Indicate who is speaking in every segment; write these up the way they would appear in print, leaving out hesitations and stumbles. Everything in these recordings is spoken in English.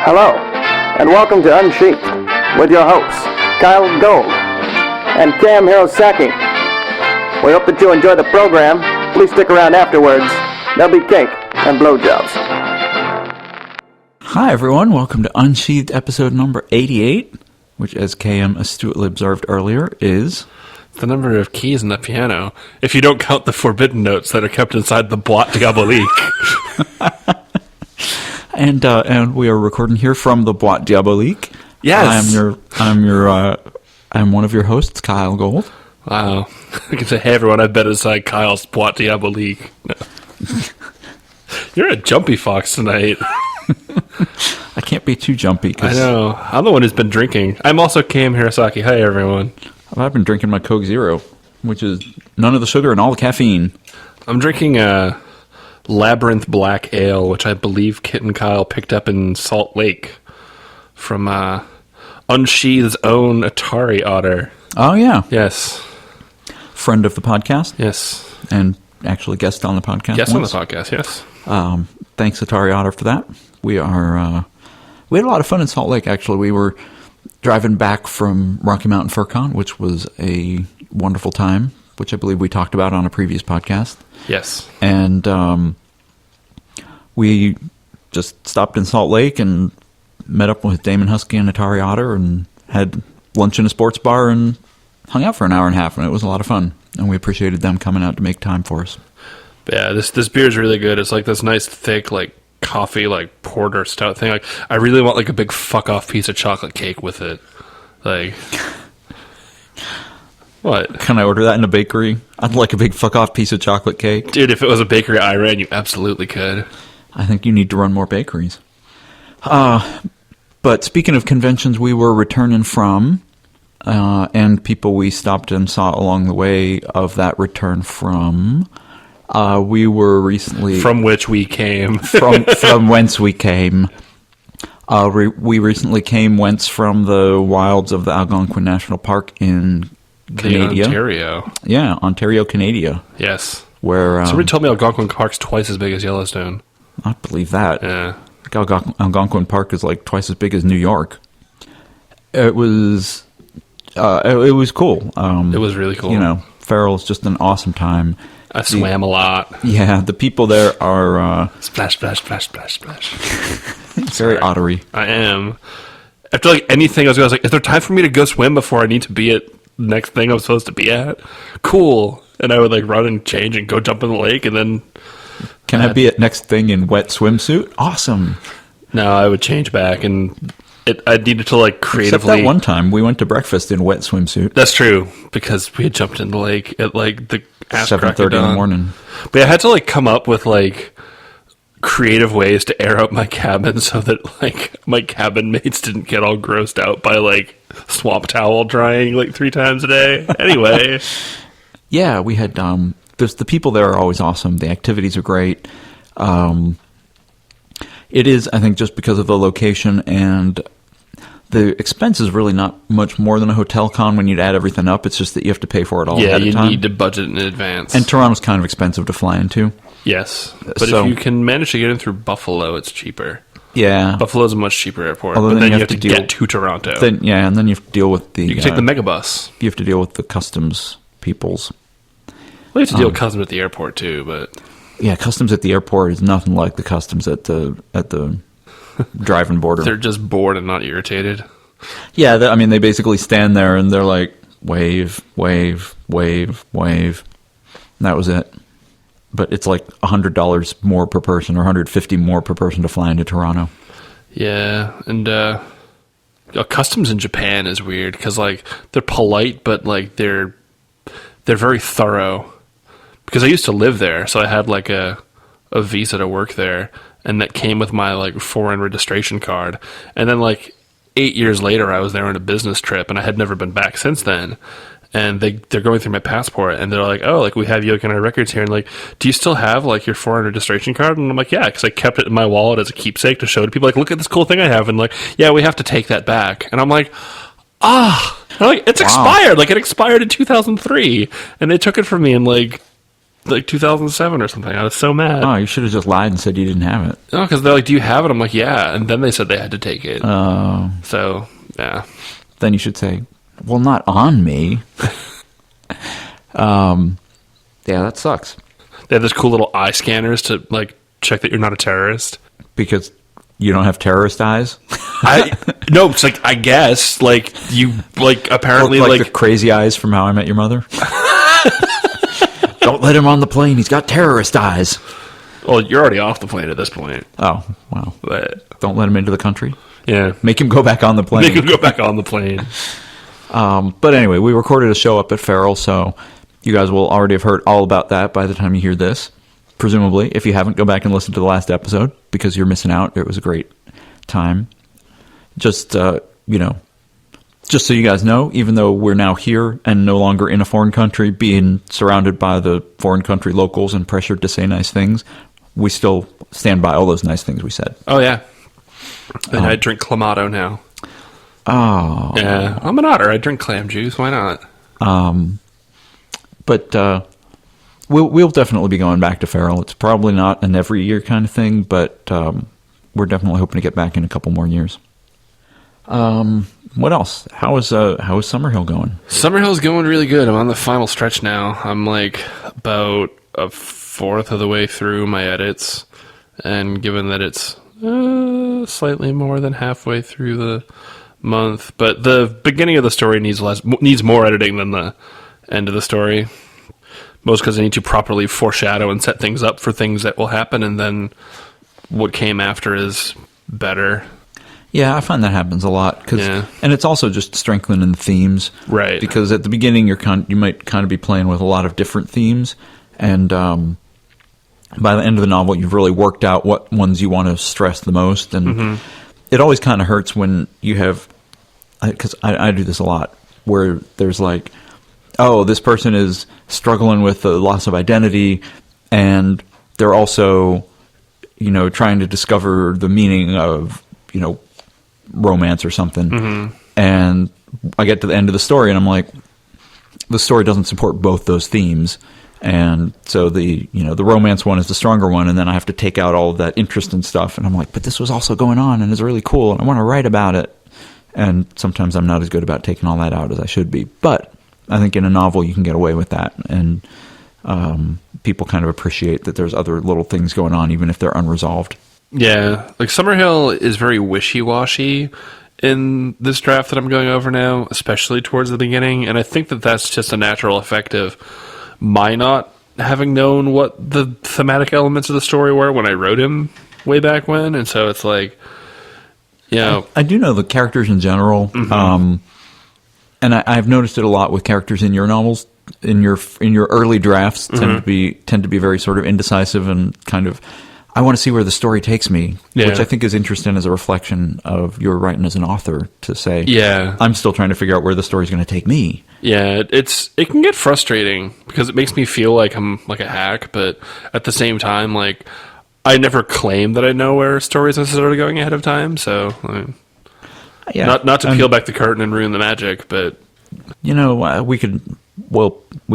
Speaker 1: Hello, and welcome to Unsheathed with your hosts, Kyell and K.M. Hirosaki. We hope that you enjoy the program. Please stick around afterwards. There'll be cake and blowjobs.
Speaker 2: Hi everyone, welcome to Unsheathed episode number 88, which, as KM astutely observed earlier, is
Speaker 3: the number of keys in the piano, if you don't count the forbidden notes that are kept inside the boîte diabolique.
Speaker 2: And we are recording here from the boîte diabolique.
Speaker 3: Yes,
Speaker 2: I'm one of your hosts, Kyell Gold.
Speaker 3: Wow, I can say, hey everyone, I've been inside Kyle's boîte diabolique. No. You're a jumpy fox tonight.
Speaker 2: I can't be too jumpy.
Speaker 3: I know. I'm the one who's been drinking. I'm also K.M. Hirosaki. Hi, everyone.
Speaker 2: I've been drinking my Coke Zero, which is none of the sugar and all the caffeine. I'm
Speaker 3: drinking a Labyrinth Black Ale, which I believe Kit and Kyle picked up in Salt Lake from Unsheathed's own Atari Otter.
Speaker 2: Oh, yeah.
Speaker 3: Yes.
Speaker 2: Friend of the podcast.
Speaker 3: Yes.
Speaker 2: And actually guest on the podcast.
Speaker 3: Guest on the podcast, yes.
Speaker 2: Thanks, Atari Otter, for that. We had a lot of fun in Salt Lake, actually. We were driving back from Rocky Mountain FurCon, which was a wonderful time, which I believe we talked about on a previous podcast.
Speaker 3: Yes.
Speaker 2: And we just stopped in Salt Lake and met up with Damon Husky and Atari Otter and had lunch in a sports bar and hung out for an hour and a half, and it was a lot of fun. And we appreciated them coming out to make time for us.
Speaker 3: Yeah, this beer is really good. It's like this nice, thick, like, coffee, like, porter stout thing. Like, I really want, like, a big fuck-off piece of chocolate cake with it. Like... What?
Speaker 2: Can I order that in a bakery? I'd like a big fuck-off piece of chocolate cake.
Speaker 3: Dude, if it was a bakery I ran, you absolutely could.
Speaker 2: I think you need to run more bakeries. But speaking of conventions we were returning from, and people we stopped and saw along the way of that return from, we were recently...
Speaker 3: From which we came.
Speaker 2: from whence we came. We recently came whence from the wilds of the Algonquin National Park in Canada.
Speaker 3: Ontario.
Speaker 2: Yeah, Ontario, Canada.
Speaker 3: Yes.
Speaker 2: Where
Speaker 3: somebody told me Algonquin Park's twice as big as Yellowstone.
Speaker 2: I believe that.
Speaker 3: Yeah.
Speaker 2: Algonquin Park is like twice as big as New York. It was cool.
Speaker 3: It was really cool.
Speaker 2: You know, Farrell's just an awesome time.
Speaker 3: I swam a lot.
Speaker 2: Yeah, the people there are...
Speaker 3: Splash, splash, splash, splash, splash.
Speaker 2: Very ottery.
Speaker 3: I am. After like anything, I was like, is there time for me to go swim before I need to be at the next thing I'm supposed to be at? Cool. And I would like run and change and go jump in the lake and then...
Speaker 2: Can I be at next thing in wet swimsuit? Awesome.
Speaker 3: No, I would change back and I needed to like creatively...
Speaker 2: Except that one time we went to breakfast in wet swimsuit.
Speaker 3: That's true, because we had jumped in the lake at like the
Speaker 2: 7:30 in the morning.
Speaker 3: But I had to like come up with like creative ways to air out my cabin so that like my cabin mates didn't get all grossed out by like swamp towel drying like 3 times a day. Anyway.
Speaker 2: Yeah, we had the people there are always awesome. The activities are great. It is, I think, just because of the location, and the expense is really not much more than a hotel con when you'd add everything up. It's just that you have to pay for it all ahead of time.
Speaker 3: Yeah, you need to budget in advance.
Speaker 2: And Toronto's kind of expensive to fly into.
Speaker 3: Yes, but if you can manage to get in through Buffalo, it's cheaper.
Speaker 2: Yeah.
Speaker 3: Buffalo's a much cheaper airport,
Speaker 2: although
Speaker 3: but then you have to get to Toronto.
Speaker 2: And then you have to deal with the...
Speaker 3: You can take the megabus.
Speaker 2: You have to deal with the customs peoples.
Speaker 3: Well, you have to deal with customs at the airport, too, but...
Speaker 2: Yeah, customs at the airport is nothing like the customs at the driving border.
Speaker 3: They're just bored and not irritated.
Speaker 2: Yeah, they basically stand there and they're like, wave, wave, wave, wave. And that was it. But it's like $100 more per person or $150 more per person to fly into Toronto.
Speaker 3: Yeah, and customs in Japan is weird because like they're polite, but like they're very thorough. Because I used to live there, so I had like a visa to work there, and that came with my like foreign registration card. And then like 8 years later, I was there on a business trip, and I had never been back since then. And they're going through my passport, and they're like, oh, like we have you like, in our records here, and like, do you still have like your foreign registration card? And I'm like, yeah, because I kept it in my wallet as a keepsake to show to people, like, look at this cool thing I have, and like, yeah, we have to take that back. And I'm like, like it's expired, like it expired in 2003, and they took it from me in like like 2007 or something. I was so mad.
Speaker 2: Oh, you should have just lied and said you didn't have it.
Speaker 3: No, because they're like, do you have it? I'm like, yeah. And then they said they had to take it.
Speaker 2: Oh.
Speaker 3: So, yeah.
Speaker 2: Then you should say, well, not on me. Yeah, that sucks.
Speaker 3: They have those cool little eye scanners to, like, check that you're not a terrorist.
Speaker 2: Because you don't have terrorist eyes?
Speaker 3: No, it's like, I guess, like, you, like, apparently,
Speaker 2: Look
Speaker 3: like
Speaker 2: the crazy eyes from How I Met Your Mother? Don't let him on the plane. He's got terrorist eyes.
Speaker 3: well, you're already off the plane at this point.
Speaker 2: Oh, wow.
Speaker 3: But,
Speaker 2: Don't let him into the country.
Speaker 3: yeah.
Speaker 2: Make him go back on the plane.
Speaker 3: Make him go back on the plane.
Speaker 2: But anyway, we recorded a show up at Feral, so you guys will already have heard all about that by the time you hear this. Presumably, if you haven't, go back and listen to the last episode because you're missing out. It was a great time. Just, just so you guys know, even though we're now here and no longer in a foreign country, being surrounded by the foreign country locals and pressured to say nice things, we still stand by all those nice things we said.
Speaker 3: Oh, yeah. And I drink Clamato now.
Speaker 2: Oh.
Speaker 3: Yeah, I'm an otter. I drink clam juice. Why not?
Speaker 2: But we'll definitely be going back to Feral. It's probably not an every year kind of thing, but we're definitely hoping to get back in a couple more years. What else? How is Summerhill going?
Speaker 3: Summerhill's going really good. I'm on the final stretch now. I'm like about a fourth of the way through my edits, and given that it's slightly more than halfway through the month, but the beginning of the story needs more editing than the end of the story. Most because I need to properly foreshadow and set things up for things that will happen, and then what came after is better.
Speaker 2: Yeah, I find that happens a lot, and it's also just strengthening the themes,
Speaker 3: right?
Speaker 2: Because at the beginning you might kind of be playing with a lot of different themes, and by the end of the novel, you've really worked out what ones you want to stress the most, and it always kind of hurts when you have, because I do this a lot, where there's like, oh, this person is struggling with the loss of identity, and they're also, trying to discover the meaning of, romance or something. And I get to the end of the story, and I'm like, the story doesn't support both those themes. And so the romance one is the stronger one, and then I have to take out all of that interest and stuff. And I'm like, but this was also going on, and it's really cool, and I want to write about it. And sometimes I'm not as good about taking all that out as I should be. But I think in a novel you can get away with that, and people kind of appreciate that there's other little things going on, even if they're unresolved. Yeah,
Speaker 3: like Summerhill is very wishy-washy in this draft that I'm going over now, especially towards the beginning, and I think that that's just a natural effect of my not having known what the thematic elements of the story were when I wrote him way back when, and so it's like,
Speaker 2: I do know the characters in general, and I've noticed it a lot with characters in your novels. In your early drafts, tend to be very sort of indecisive and kind of, I want to see where the story takes me, which I think is interesting as a reflection of your writing as an author, to say, I'm still trying to figure out where the story's going to take me.
Speaker 3: Yeah, it can get frustrating because it makes me feel like I'm like a hack, but at the same time, like, I never claim that I know where stories are necessarily going ahead of time, so not to peel back the curtain and ruin the magic, but
Speaker 2: we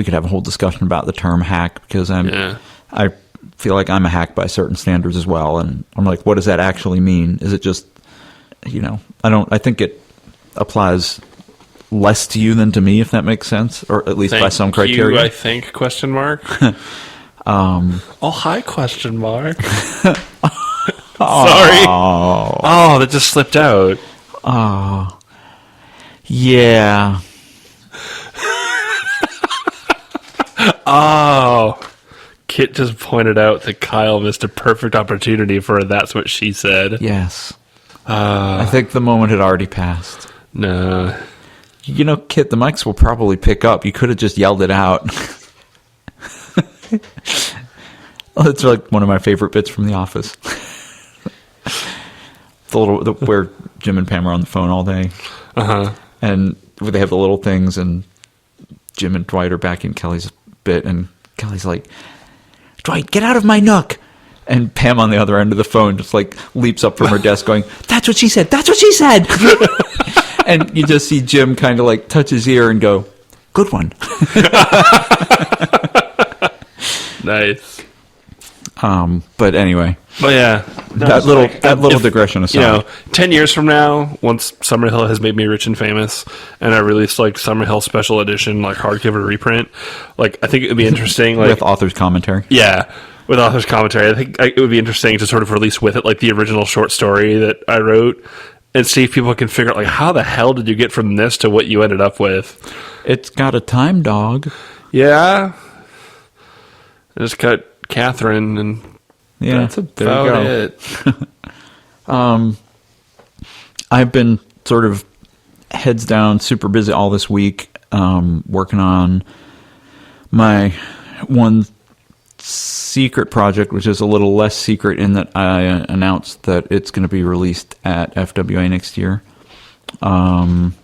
Speaker 2: could have a whole discussion about the term hack, because I feel like I'm a hack by certain standards as well, and I'm like, what does that actually mean? Is it just, I think it applies less to you than to me, if that makes sense, or at least by some criteria.
Speaker 3: I think, question mark. Hi, question mark. Sorry. Oh, that just slipped out.
Speaker 2: Oh, yeah.
Speaker 3: Oh, Kit just pointed out that Kyle missed a perfect opportunity for a "that's what she said."
Speaker 2: Yes. I think the moment had already passed.
Speaker 3: No.
Speaker 2: Kit, the mics will probably pick up. You could have just yelled it out. It's like one of my favorite bits from The Office. Where Jim and Pam are on the phone all day. And where they have the little things, and Jim and Dwight are back in Kelly's bit, and Kelly's like, Dwight, get out of my nook. And Pam on the other end of the phone just like leaps up from her desk going, that's what she said, that's what she said. And you just see Jim kind of like touch his ear and go, good one.
Speaker 3: Nice.
Speaker 2: But anyway,
Speaker 3: But yeah,
Speaker 2: that little digression aside.
Speaker 3: 10 years from now, once Summerhill has made me rich and famous, and I release like Summerhill special edition, like hardcover reprint, like I think it would be interesting, like
Speaker 2: with author's commentary.
Speaker 3: yeah, with author's commentary. I think it would be interesting to sort of release with it like the original short story that I wrote, and see if people can figure out like how the hell did you get from this to what you ended up with.
Speaker 2: It's got a time dog.
Speaker 3: Yeah, I just got Catherine, and
Speaker 2: Yeah,
Speaker 3: that's
Speaker 2: there you
Speaker 3: about
Speaker 2: go.
Speaker 3: it.
Speaker 2: I've been sort of heads down, super busy all this week, working on my one secret project, which is a little less secret in that I announced that it's going to be released at FWA next year. I'm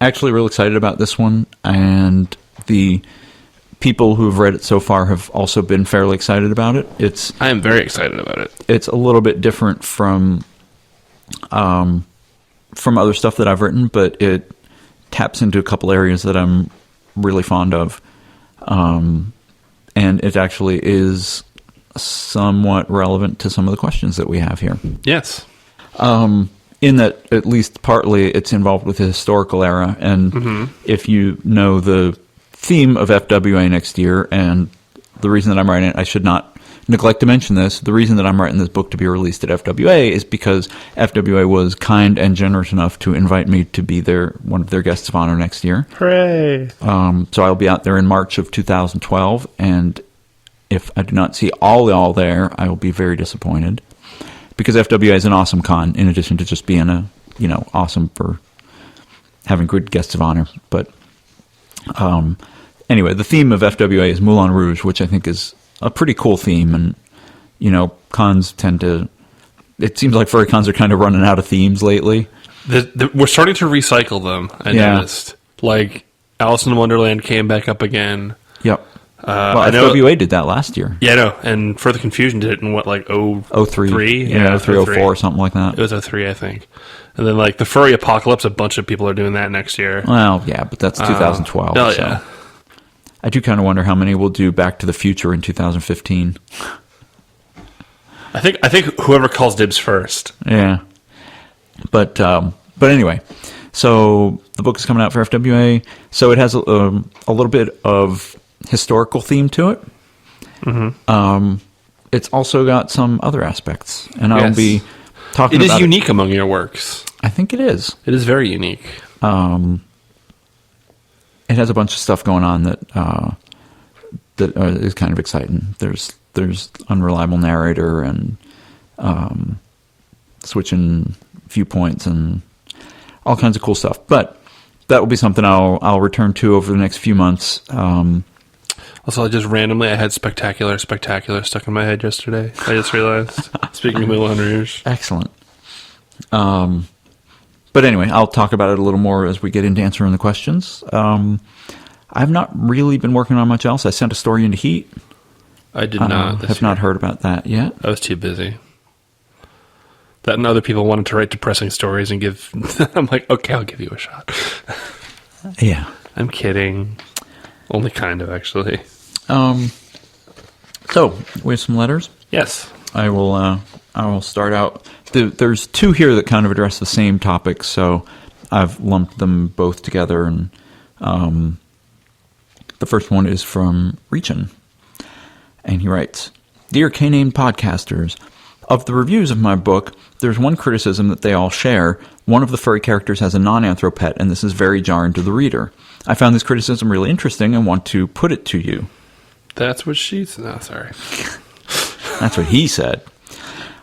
Speaker 2: actually real excited about this one, and the people who've read it so far have also been fairly excited about it.
Speaker 3: I am very excited about it.
Speaker 2: It's a little bit different from other stuff that I've written, but it taps into a couple areas that I'm really fond of. And it actually is somewhat relevant to some of the questions that we have here.
Speaker 3: Yes.
Speaker 2: In that, at least partly, it's involved with the historical era. And if you know the theme of FWA next year, and the reason that I'm writing it, I should not neglect to mention this, the reason that I'm writing this book to be released at FWA is because FWA was kind and generous enough to invite me to be one of their guests of honor next year.
Speaker 3: Hooray.
Speaker 2: So I'll be out there in March of 2012, and if I do not see all y'all there, I will be very disappointed, because FWA is an awesome con, in addition to just being awesome for having good guests of honor. But anyway, the theme of FWA is Moulin Rouge, which I think is a pretty cool theme. And, cons tend to... It seems like furry cons are kind of running out of themes lately.
Speaker 3: We're starting to recycle them, I noticed. Like, Alice in Wonderland came back up again.
Speaker 2: Yep. FWA did that last year.
Speaker 3: Yeah, I know. And Further Confusion did it in, 03?
Speaker 2: Yeah, 03, something like that.
Speaker 3: It was 03, I think. And then, the Furry Apocalypse, a bunch of people are doing that next year.
Speaker 2: Well, yeah, but that's 2012.
Speaker 3: Oh,
Speaker 2: so.
Speaker 3: yeah.
Speaker 2: I do kind of wonder how many will do Back to the Future in 2015.
Speaker 3: I think whoever calls dibs first.
Speaker 2: Yeah. But anyway, so the book is coming out for FWA. So it has a little bit of historical theme to it. It's also got some other aspects, and I'll be talking about it.
Speaker 3: It is unique among your works.
Speaker 2: I think it is.
Speaker 3: It is very unique.
Speaker 2: It has a bunch of stuff going on that is kind of exciting. There's unreliable narrator and switching viewpoints and all kinds of cool stuff. But that will be something I'll return to over the next few months.
Speaker 3: Also, I had Spectacular stuck in my head yesterday. I just realized. Speaking of Moulin Rouge.
Speaker 2: Excellent. But anyway, I'll talk about it a little more as we get into answering the questions. I've not really been working on much else. I sent a story into Heat.
Speaker 3: I did not.
Speaker 2: Have not heard about that yet.
Speaker 3: I was too busy. That and other people wanted to write depressing stories and give... I'm like, okay, I'll give you a shot.
Speaker 2: Yeah.
Speaker 3: I'm kidding. Only kind of, actually.
Speaker 2: So, we have some letters.
Speaker 3: Yes.
Speaker 2: I will start out. There's two here that kind of address the same topic, so I've lumped them both together. And the first one is from Reachin, and he writes, "Dear K-Name podcasters, of the reviews of my book, there's one criticism that they all share. One of the furry characters has a non-anthro pet, and this is very jarring to the reader. I found this criticism really interesting and want to put it to you."
Speaker 3: That's what she said. No, sorry.
Speaker 2: That's what he said.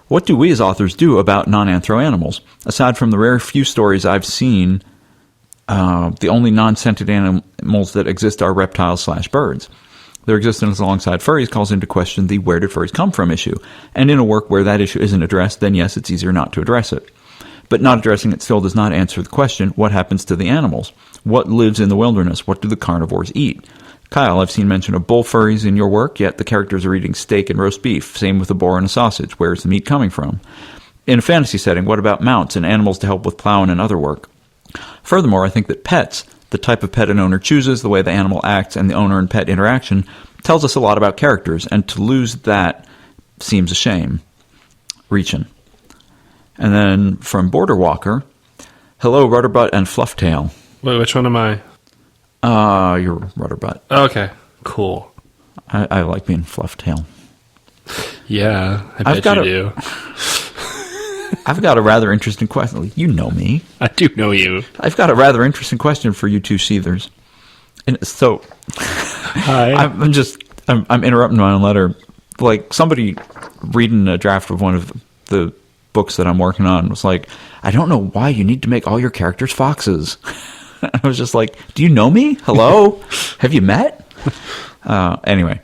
Speaker 2: "What do we as authors do about non-anthro animals? Aside from the rare few stories I've seen, the only non-sentient animals that exist are reptiles/birds. Their existence alongside furries calls into question the where did furries come from issue. And in a work where that issue isn't addressed, then yes, it's easier not to address it. But not addressing it still does not answer the question, what happens to the animals? What lives in the wilderness? What do the carnivores eat? Kyell, I've seen mention of bull furries in your work, yet the characters are eating steak and roast beef. Same with a boar and a sausage. Where is the meat coming from? In a fantasy setting, what about mounts and animals to help with plowing and other work? Furthermore, I think that pets, the type of pet an owner chooses, the way the animal acts, and the owner and pet interaction tells us a lot about characters, and to lose that seems a shame. Reaching. And then from Border Walker, hello, Rudderbutt and Flufftail.
Speaker 3: Wait, which one am I?
Speaker 2: You're Rudderbutt.
Speaker 3: Okay, cool.
Speaker 2: I like being Flufftail.
Speaker 3: Yeah, I bet you do.
Speaker 2: I've got a rather interesting question. You know me.
Speaker 3: I do know you.
Speaker 2: I've got a rather interesting question for you two Seethers. And so,
Speaker 3: Hi.
Speaker 2: I'm interrupting my own letter. Like, somebody reading a draft of one of the books that I'm working on was like, I don't know why you need to make all your characters foxes. I was just like, do you know me? Hello? Have you met? Anyway.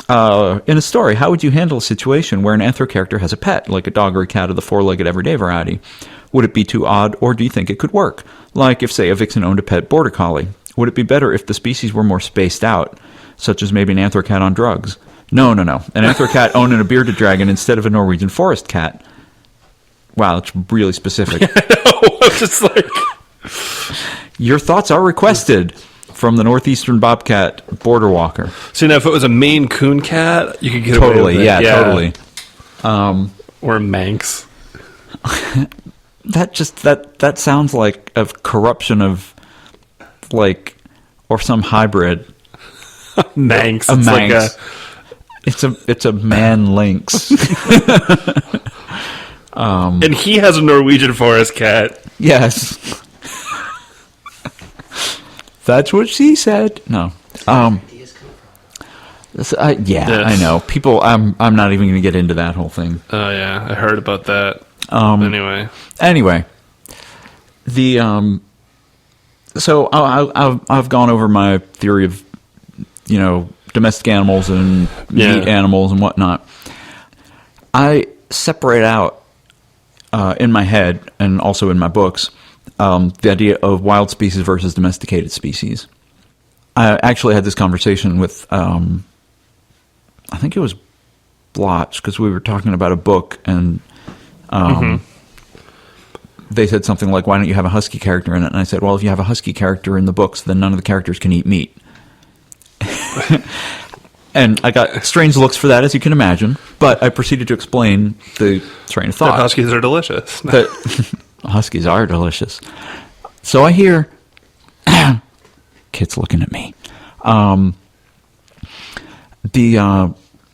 Speaker 2: In a story, how would you handle a situation where an anthro character has a pet, like a dog or a cat of the four-legged everyday variety? Would it be too odd, or do you think it could work? Like if, say, a vixen owned a pet border collie. Would it be better if the species were more spaced out, such as maybe an anthro cat on drugs? No. An anthro cat owning a bearded dragon instead of a Norwegian forest cat. Wow, that's really specific.
Speaker 3: I know. I'm just like...
Speaker 2: Your thoughts are requested from the Northeastern Bobcat Border Walker.
Speaker 3: So now if it was a Maine Coon cat, you could get
Speaker 2: Totally,
Speaker 3: away with it.
Speaker 2: yeah, totally.
Speaker 3: Or a Manx.
Speaker 2: That sounds like a corruption of, like, or some hybrid.
Speaker 3: Manx.
Speaker 2: A
Speaker 3: It's
Speaker 2: Manx.
Speaker 3: Like
Speaker 2: It's a man lynx.
Speaker 3: and he has a Norwegian forest cat.
Speaker 2: Yes. That's what she said. No. Yeah,
Speaker 3: Yes.
Speaker 2: I know. People, I'm not even going to get into that whole thing.
Speaker 3: Oh yeah, I heard about that.
Speaker 2: Anyway, the so I've gone over my theory of, you know, domestic animals and meat animals and whatnot. I separate out in my head and also in my books the idea of wild species versus domesticated species. I actually had this conversation with I think it was Blotch, because we were talking about a book, and they said something like, why don't you have a husky character in it? And I said, well, if you have a husky character in the books, then none of the characters can eat meat. And I got strange looks for that, as you can imagine, but I proceeded to explain the train of thought.
Speaker 3: That huskies are delicious.
Speaker 2: That huskies are delicious. So I hear kids looking at me.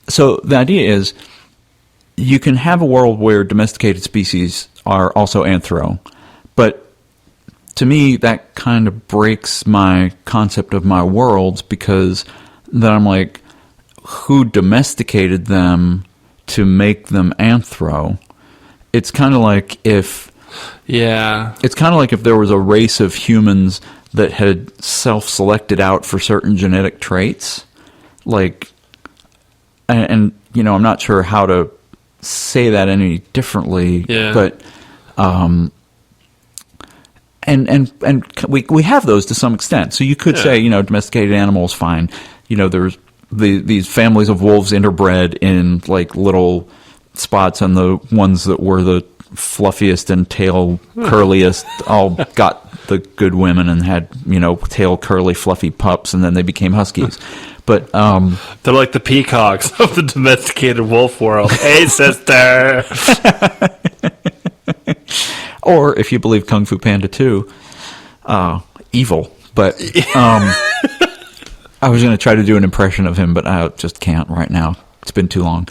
Speaker 2: So the idea is you can have a world where domesticated species are also anthro, but to me that kind of breaks my concept of my worlds, because then I'm like, who domesticated them to make them anthro? It's kind of like if there was a race of humans that had self-selected out for certain genetic traits, like, and you know, I'm not sure how to say that any differently, but and we have those to some extent. So you could say, you know, domesticated animals, fine. You know, there's these families of wolves interbred in like little spots, and the ones that were the fluffiest and tail curliest all got the good women and had, you know, tail curly fluffy pups, and then they became huskies. But
Speaker 3: they're like the peacocks of the domesticated wolf world. Hey, sister.
Speaker 2: Or if you believe Kung Fu Panda 2, evil. But I was going to try to do an impression of him, but I just can't right now. It's been too long.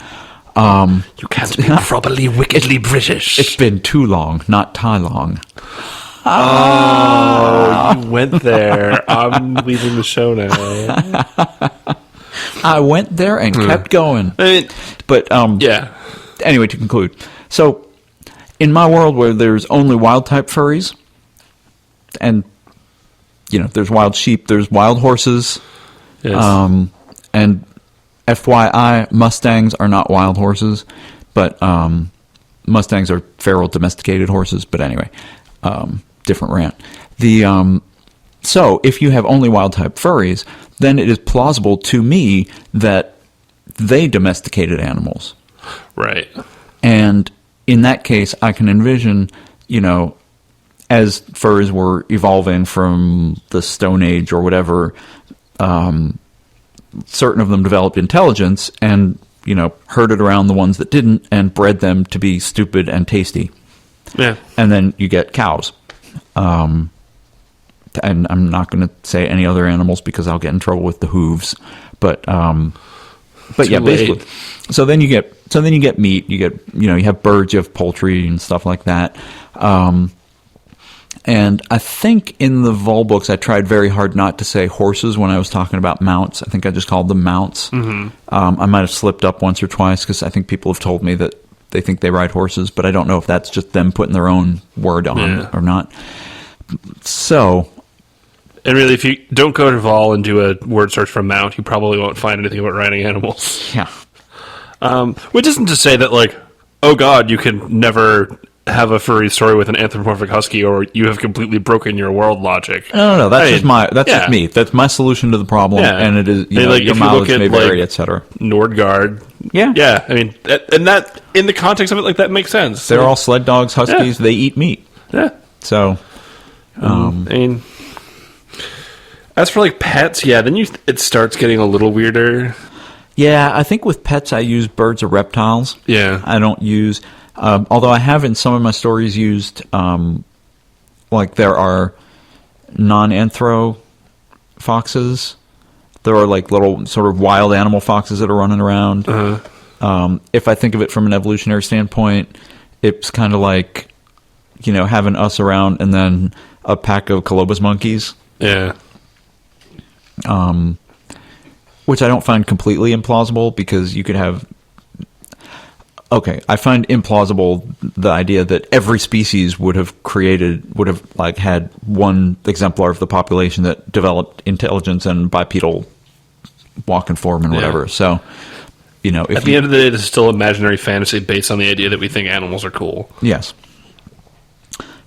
Speaker 3: You can't be properly wickedly British.
Speaker 2: It's been too long, not tie long.
Speaker 3: Oh, you went there. I'm leaving the show now.
Speaker 2: I went there and kept going. But anyway, to conclude. So, in my world where there's only wild type furries, and you know, there's wild sheep, there's wild horses, and FYI, Mustangs are not wild horses, but Mustangs are feral domesticated horses. But anyway, different rant. So if you have only wild type furries, then it is plausible to me that they domesticated animals.
Speaker 3: Right.
Speaker 2: And in that case, I can envision, you know, as furs were evolving from the Stone Age or whatever, certain of them developed intelligence and, herded around the ones that didn't and bred them to be stupid and tasty.
Speaker 3: Yeah.
Speaker 2: And then you get cows. And I'm not going to say any other animals because I'll get in trouble with the hooves. But yeah, basically. So then you get meat. You get you have birds. You have poultry and stuff like that. And I think in the Vol books, I tried very hard not to say horses when I was talking about mounts. I think I just called them mounts. Mm-hmm. I might have slipped up once or twice because I think people have told me that they think they ride horses, but I don't know if that's just them putting their own word on it or not. So,
Speaker 3: and really, if you don't go to Vol and do a word search for mount, you probably won't find anything about riding animals.
Speaker 2: Yeah.
Speaker 3: Which isn't to say that, like, oh God, you can never have a furry story with an anthropomorphic husky, or you have completely broken your world logic.
Speaker 2: No. That's just me. That's my solution to the problem, and it is your mileage may vary, etc.
Speaker 3: Nordgard.
Speaker 2: Yeah.
Speaker 3: Yeah. I mean, and that in the context of it, like that makes sense.
Speaker 2: They're all sled dogs, huskies.
Speaker 3: Yeah.
Speaker 2: They eat meat.
Speaker 3: Yeah.
Speaker 2: So,
Speaker 3: I mean, as for like pets, then it starts getting a little weirder.
Speaker 2: Yeah, I think with pets I use birds or reptiles.
Speaker 3: Yeah.
Speaker 2: I don't use. Although I have in some of my stories used, like there are non-anthro foxes. There are like little sort of wild animal foxes that are running around. Uh-huh. If I think of it from an evolutionary standpoint, it's kind of like, having us around and then a pack of colobus monkeys.
Speaker 3: Yeah.
Speaker 2: Which I don't find completely implausible because you could have... Okay, I find implausible the idea that every species would have like had one exemplar of the population that developed intelligence and bipedal walking form and whatever. So, if
Speaker 3: at the end of the day, this is still imaginary fantasy based on the idea that we think animals are cool.
Speaker 2: Yes,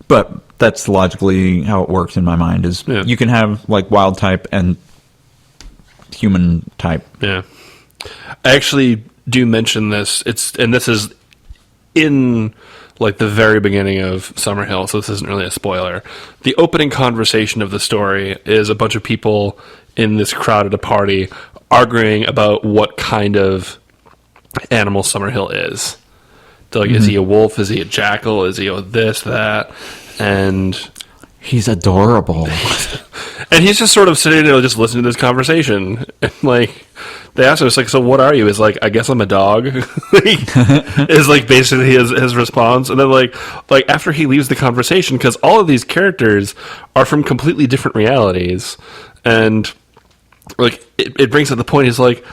Speaker 2: but that's logically how it works in my mind. Is you can have like wild type and human type.
Speaker 3: Yeah, I actually do mention this. This is in like the very beginning of Summerhill, so this isn't really a spoiler. The opening conversation of the story is a bunch of people in this crowd at a party arguing about what kind of animal Summerhill is. They're like, is he a wolf? Is he a jackal? Is he this, that? And
Speaker 2: he's adorable.
Speaker 3: And he's just sort of sitting there just listening to this conversation. And like, they asked him, it's like, so what are you? Is like, I guess I'm a dog. Is like basically his response. And then like after he leaves the conversation, because all of these characters are from completely different realities. And like, it brings up the point, it's like,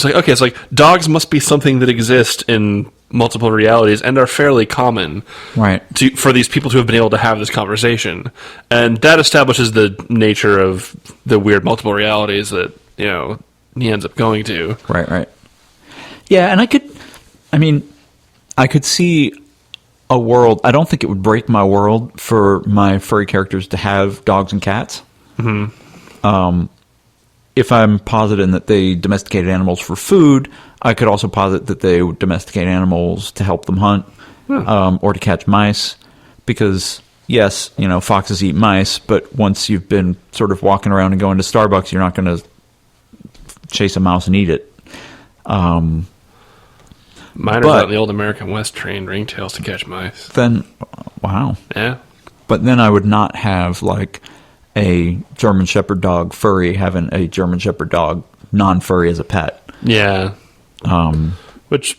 Speaker 3: okay, it's like dogs must be something that exist in multiple realities and are fairly common,
Speaker 2: right?
Speaker 3: For these people to have been able to have this conversation, and that establishes the nature of the weird multiple realities that he ends up going to.
Speaker 2: Right. Yeah, and I could see a world. I don't think it would break my world for my furry characters to have dogs and cats. Mm-hmm. If I'm positing that they domesticated animals for food, I could also posit that they would domesticate animals to help them hunt or to catch mice. Because, yes, foxes eat mice, but once you've been sort of walking around and going to Starbucks, you're not going to chase a mouse and eat it.
Speaker 3: Miners out in the old American West trained ringtails to catch mice.
Speaker 2: Then, wow.
Speaker 3: Yeah.
Speaker 2: But then I would not have, like, a German Shepherd dog furry having a German Shepherd dog non-furry as a pet.
Speaker 3: Yeah. Which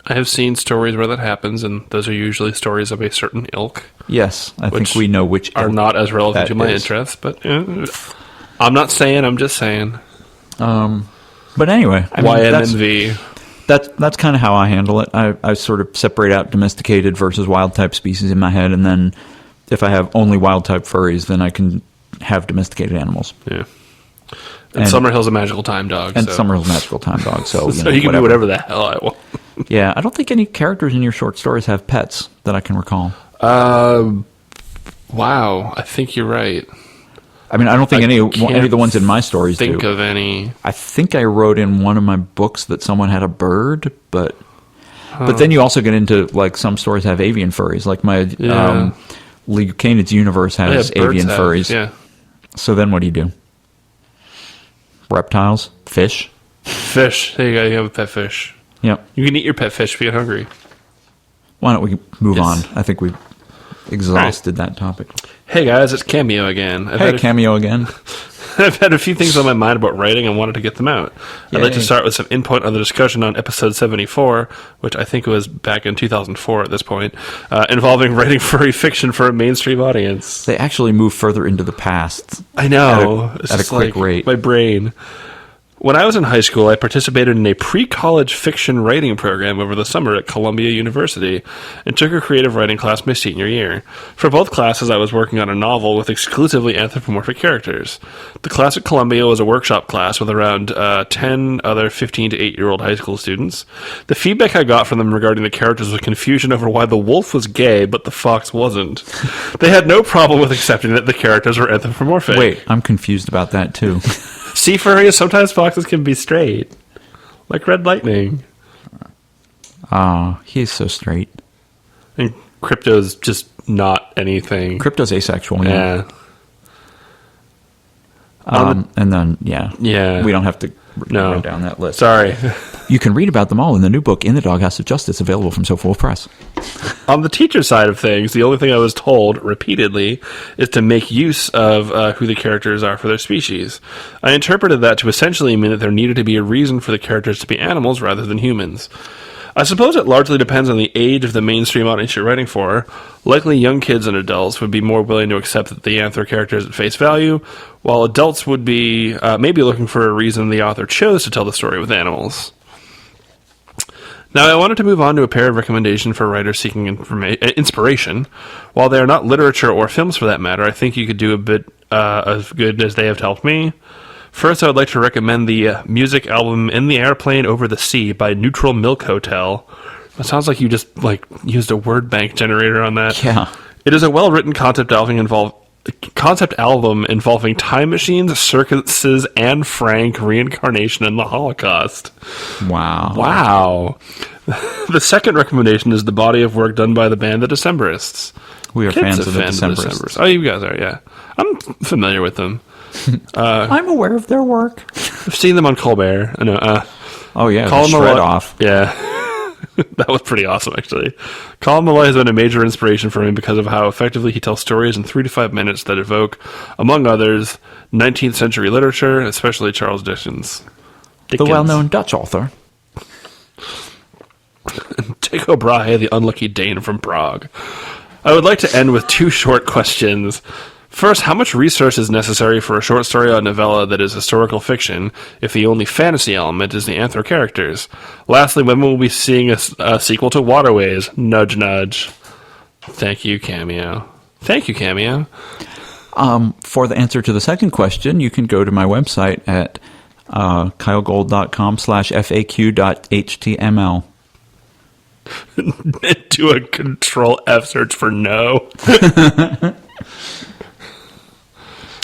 Speaker 3: I have seen stories where that happens, and those are usually stories of a certain ilk.
Speaker 2: Yes, I think we know which
Speaker 3: are not as relevant to my interests, but I'm not saying, I'm just saying.
Speaker 2: But anyway,
Speaker 3: YMNV.
Speaker 2: That's kind of how I handle it. I sort of separate out domesticated versus wild type species in my head, and then if I have only wild type furries, then I can have domesticated animals.
Speaker 3: Yeah. And Summerhill's a magical time dog.
Speaker 2: And Summerhill's a magical time dog, so
Speaker 3: so you can do whatever the hell I want.
Speaker 2: Yeah, I don't think any characters in your short stories have pets that I can recall.
Speaker 3: Wow, I think you're right.
Speaker 2: I mean, I don't think any of the ones in my stories do.
Speaker 3: Think of any.
Speaker 2: I think I wrote in one of my books that someone had a bird, but then you also get into, like, some stories have avian furries. Like my League of Canids universe has avian furries.
Speaker 3: Yeah.
Speaker 2: So then what do you do? reptiles, fish.
Speaker 3: Fish. There you go. You have a pet fish.
Speaker 2: Yep.
Speaker 3: You can eat your pet fish if you get hungry.
Speaker 2: Why don't we move
Speaker 3: Yes.
Speaker 2: on? I think we've exhausted that topic.
Speaker 3: Hey guys, it's Cameo again.
Speaker 2: Hey, Cameo again.
Speaker 3: I've had a few things on my mind about writing and wanted to get them out. I'd like to
Speaker 2: Yay.
Speaker 3: start with some input on the discussion on episode 74, which I think was back in 2004 at this point, involving writing furry fiction for a mainstream audience.
Speaker 2: They actually move further into the past.
Speaker 3: I know. It's
Speaker 2: At a
Speaker 3: just
Speaker 2: quick
Speaker 3: like
Speaker 2: rate.
Speaker 3: My brain. When I was in high school, I participated in a pre-college fiction writing program over the summer at Columbia University and took a creative writing class my senior year. For both classes, I was working on a novel with exclusively anthropomorphic characters. The class at Columbia was a workshop class with around 10 other 15 to 8-year-old high school students. The feedback I got from them regarding the characters was confusion over why the wolf was gay, but the fox wasn't. They had no problem with accepting that the characters were anthropomorphic.
Speaker 2: Wait, I'm confused about that too.
Speaker 3: Sea furries, sometimes foxes can be straight. Like Red Lightning.
Speaker 2: Oh, he's so straight.
Speaker 3: And Crypto's just not anything.
Speaker 2: Crypto's asexual.
Speaker 3: Yeah.
Speaker 2: And then, yeah.
Speaker 3: Yeah.
Speaker 2: We don't have to
Speaker 3: No.
Speaker 2: run down that list.
Speaker 3: Sorry.
Speaker 2: You can read about them all in the new book, In the Doghouse of Justice, available from Soap Wolf Press.
Speaker 3: On the teacher side of things, the only thing I was told repeatedly is to make use of who the characters are for their species. I interpreted that to essentially mean that there needed to be a reason for the characters to be animals rather than humans. I suppose it largely depends on the age of the mainstream audience you're writing for. Likely young kids and adults would be more willing to accept the anthro characters at face value, while adults would be maybe looking for a reason the author chose to tell the story with animals. Now, I wanted to move on to a pair of recommendations for writers seeking inspiration. While they are not literature or films for that matter, I think you could do a bit as good as they have helped me. First, I would like to recommend the music album In the Airplane Over the Sea by Neutral Milk Hotel. It sounds like you just used a word bank generator on that.
Speaker 2: Yeah.
Speaker 3: It is a well-written concept album involving time machines, circuses, and frank reincarnation in the Holocaust.
Speaker 2: Wow.
Speaker 3: Wow. The second recommendation is the body of work done by the band The Decemberists.
Speaker 2: We are
Speaker 3: Kids
Speaker 2: fans of the Decemberists.
Speaker 3: Oh, you guys are, yeah. I'm familiar with them.
Speaker 2: I'm aware of their work.
Speaker 3: I've seen them on Colbert. I know.
Speaker 2: Oh, yeah.
Speaker 3: Colin
Speaker 2: Shred
Speaker 3: Malloy-
Speaker 2: off.
Speaker 3: Yeah. That was pretty awesome, actually. Colin Malloy has been a major inspiration for me because of how effectively he tells stories in 3 to 5 minutes that evoke, among others, 19th century literature, especially Charles Dickens.
Speaker 2: The well-known Dutch author.
Speaker 3: Tycho Brahe, the unlucky Dane from Prague. I would like to end with 2 short questions. First, how much research is necessary for a short story or novella that is historical fiction if the only fantasy element is the anthro characters? Lastly, when will we be seeing a sequel to Waterways? Nudge, nudge. Thank you, Cameo. Thank you, Cameo.
Speaker 2: For the answer to the second question, you can go to my website at kylegold.com/faq.html.
Speaker 3: Do a Control F search for no.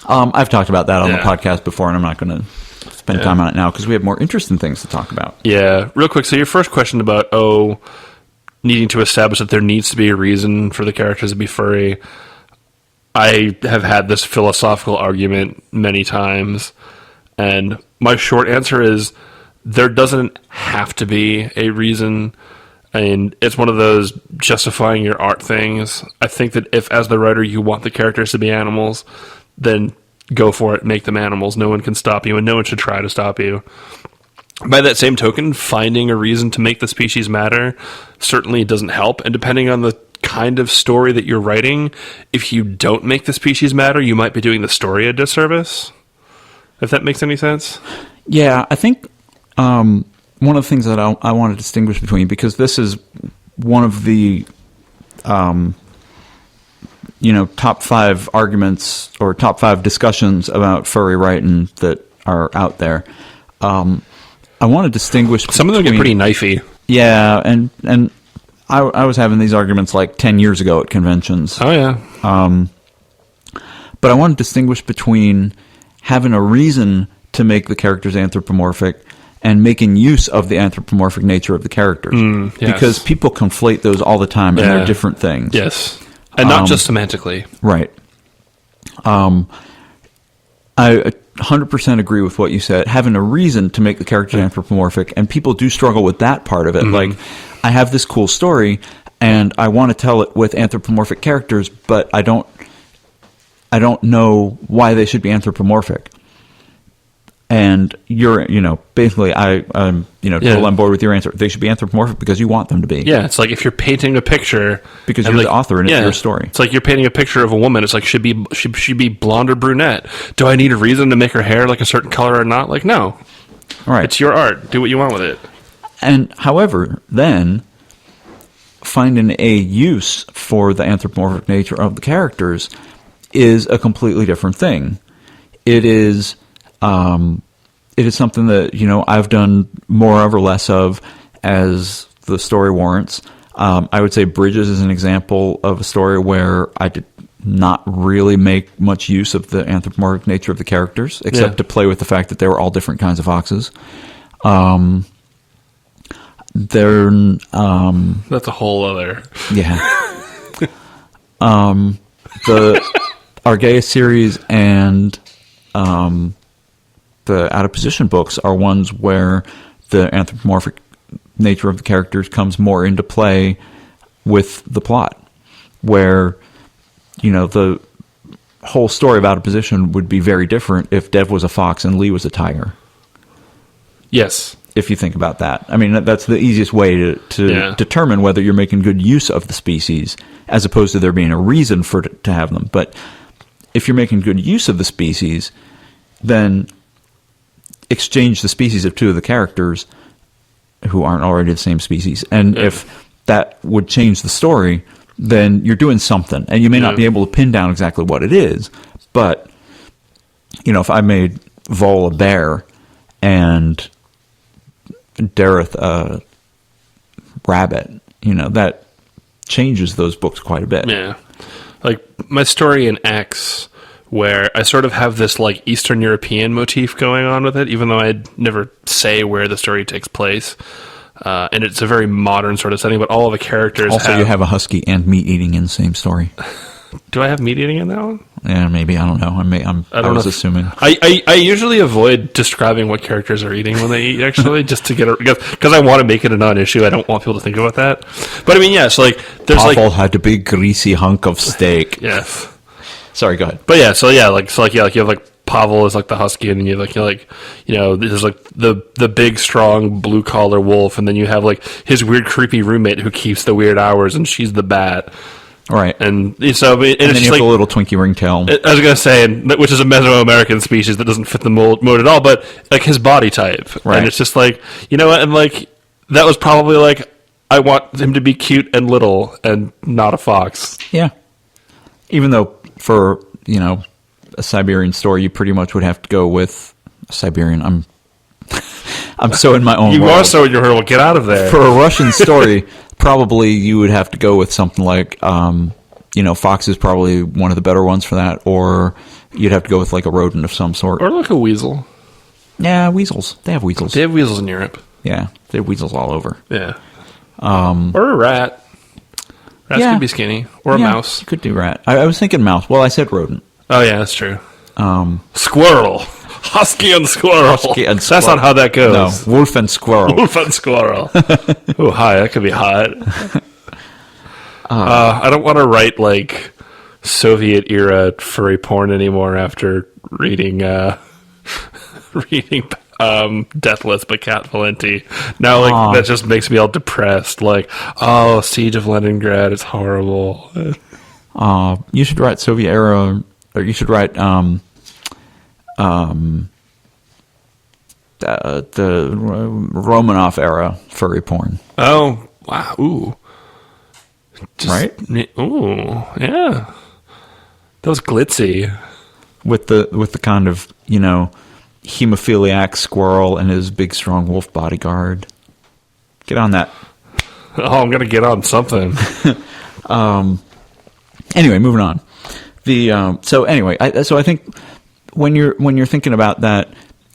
Speaker 2: I've talked about that on the
Speaker 3: Yeah.
Speaker 2: podcast before, and I'm not going to spend time on it now because we have more interesting things to talk about.
Speaker 3: Yeah, real quick. So your first question about, needing to establish that there needs to be a reason for the characters to be furry. I have had this philosophical argument many times, and my short answer is there doesn't have to be a reason, and it's one of those justifying your art things. I think that if, as the writer, you want the characters to be animals, then go for it, make them animals. No one can stop you, and no one should try to stop you. By that same token, finding a reason to make the species matter certainly doesn't help, and depending on the kind of story that you're writing, if you don't make the species matter, you might be doing the story a disservice. If that makes any sense?
Speaker 2: Yeah, I think one of the things that I want to distinguish between, because this is one of the top 5 arguments or top 5 discussions about furry writing that are out there. I want to distinguish
Speaker 3: Some of them get pretty knifey.
Speaker 2: Yeah, and I was having these arguments like 10 years ago at conventions.
Speaker 3: Oh, yeah.
Speaker 2: But I want to distinguish between having a reason to make the characters anthropomorphic and making use of the anthropomorphic nature of the characters.
Speaker 3: Yes.
Speaker 2: Because people conflate those all the time, and they're different things.
Speaker 3: Yes. And not just semantically.
Speaker 2: Right. 100% agree with what you said. Having a reason to make the characters anthropomorphic, and people do struggle with that part of it. Like, I have this cool story, and I want to tell it with anthropomorphic characters, but I don't know why they should be anthropomorphic. And you're, basically, I'm totally on board with your answer. They should be anthropomorphic because you want them to be.
Speaker 3: Yeah, it's like if you're painting a picture,
Speaker 2: because you're the author and it's your story.
Speaker 3: It's like you're painting a picture of a woman. It's like should be blonde or brunette. Do I need a reason to make her hair like a certain color or not? Like, no.
Speaker 2: All right,
Speaker 3: it's your art. Do what you want with it.
Speaker 2: And however, then finding a use for the anthropomorphic nature of the characters is a completely different thing. It is something that, I've done more of or less of as the story warrants. I would say Bridges is an example of a story where I did not really make much use of the anthropomorphic nature of the characters, except to play with the fact that they were all different kinds of foxes.
Speaker 3: That's a whole other...
Speaker 2: Yeah. The Argaea series and the Out of Position books are ones where the anthropomorphic nature of the characters comes more into play with the plot, where the whole story of Out of Position would be very different if Dev was a fox and Lee was a tiger.
Speaker 3: Yes.
Speaker 2: If you think about that. I mean, that's the easiest way to determine whether you're making good use of the species, as opposed to there being a reason to have them. But if you're making good use of the species, then exchange the species of two of the characters who aren't already the same species. And if that would change the story, then you're doing something. And you may not be able to pin down exactly what it is, but, if I made Vol a bear and Dareth a rabbit, that changes those books quite a bit.
Speaker 3: Yeah. Like, my story in X, where I sort of have this, like, Eastern European motif going on with it, even though I'd never say where the story takes place. And it's a very modern sort of setting, but all of the characters
Speaker 2: also, you have a husky and meat eating in the same story.
Speaker 3: Do I have meat eating in that one?
Speaker 2: Yeah, maybe. I don't know. I was assuming.
Speaker 3: I usually avoid describing what characters are eating when they eat, actually, just to get because I want to make it a non-issue. I don't want people to think about that. But I mean, yes, there's
Speaker 2: Pavel had a big greasy hunk of steak.
Speaker 3: Yes.
Speaker 2: Sorry, go ahead.
Speaker 3: But yeah, you have Pavel is like the husky, and then you have there's like the big strong blue collar wolf, and then you have like his weird creepy roommate who keeps the weird hours, and she's the bat.
Speaker 2: Right,
Speaker 3: and so and
Speaker 2: then
Speaker 3: it's
Speaker 2: you have
Speaker 3: like
Speaker 2: the little Twinkie ringtail.
Speaker 3: I was gonna say, which is a Mesoamerican species that doesn't fit the mold at all, but like his body type,
Speaker 2: right?
Speaker 3: And it's just like and like that was probably like I want him to be cute and little and not a fox.
Speaker 2: Yeah, even though for a Siberian story, you pretty much would have to go with Siberian. I'm so in my own.
Speaker 3: You
Speaker 2: world.
Speaker 3: are so in your world. Get out of there.
Speaker 2: For a Russian story, probably you would have to go with something like, fox is probably one of the better ones for that, or you'd have to go with like a rodent of some sort,
Speaker 3: or like a weasel.
Speaker 2: Yeah, weasels. They have weasels.
Speaker 3: They have weasels in Europe.
Speaker 2: Yeah, they have weasels all over.
Speaker 3: Yeah. Or a rat. Rats could be skinny, or a mouse.
Speaker 2: You could do rat. I was thinking mouse. Well, I said rodent.
Speaker 3: Oh yeah, that's true. Squirrel. Husky and squirrel. That's not how that goes.
Speaker 2: No, wolf and squirrel.
Speaker 3: Wolf and squirrel. Oh, hi, that could be hot. I don't want to write, like, Soviet-era furry porn anymore after reading Deathless by Kat Valenti. Now, like, that just makes me all depressed. Like, Siege of Leningrad is horrible.
Speaker 2: You should write Soviet-era, or you should write... the Romanov era furry porn.
Speaker 3: Oh, wow. Ooh.
Speaker 2: Right?
Speaker 3: Ooh, yeah. That was glitzy.
Speaker 2: With the kind of, hemophiliac squirrel and his big strong wolf bodyguard. Get on that.
Speaker 3: Oh, I'm gonna get on something.
Speaker 2: Anyway, moving on. So I think when you're thinking about that,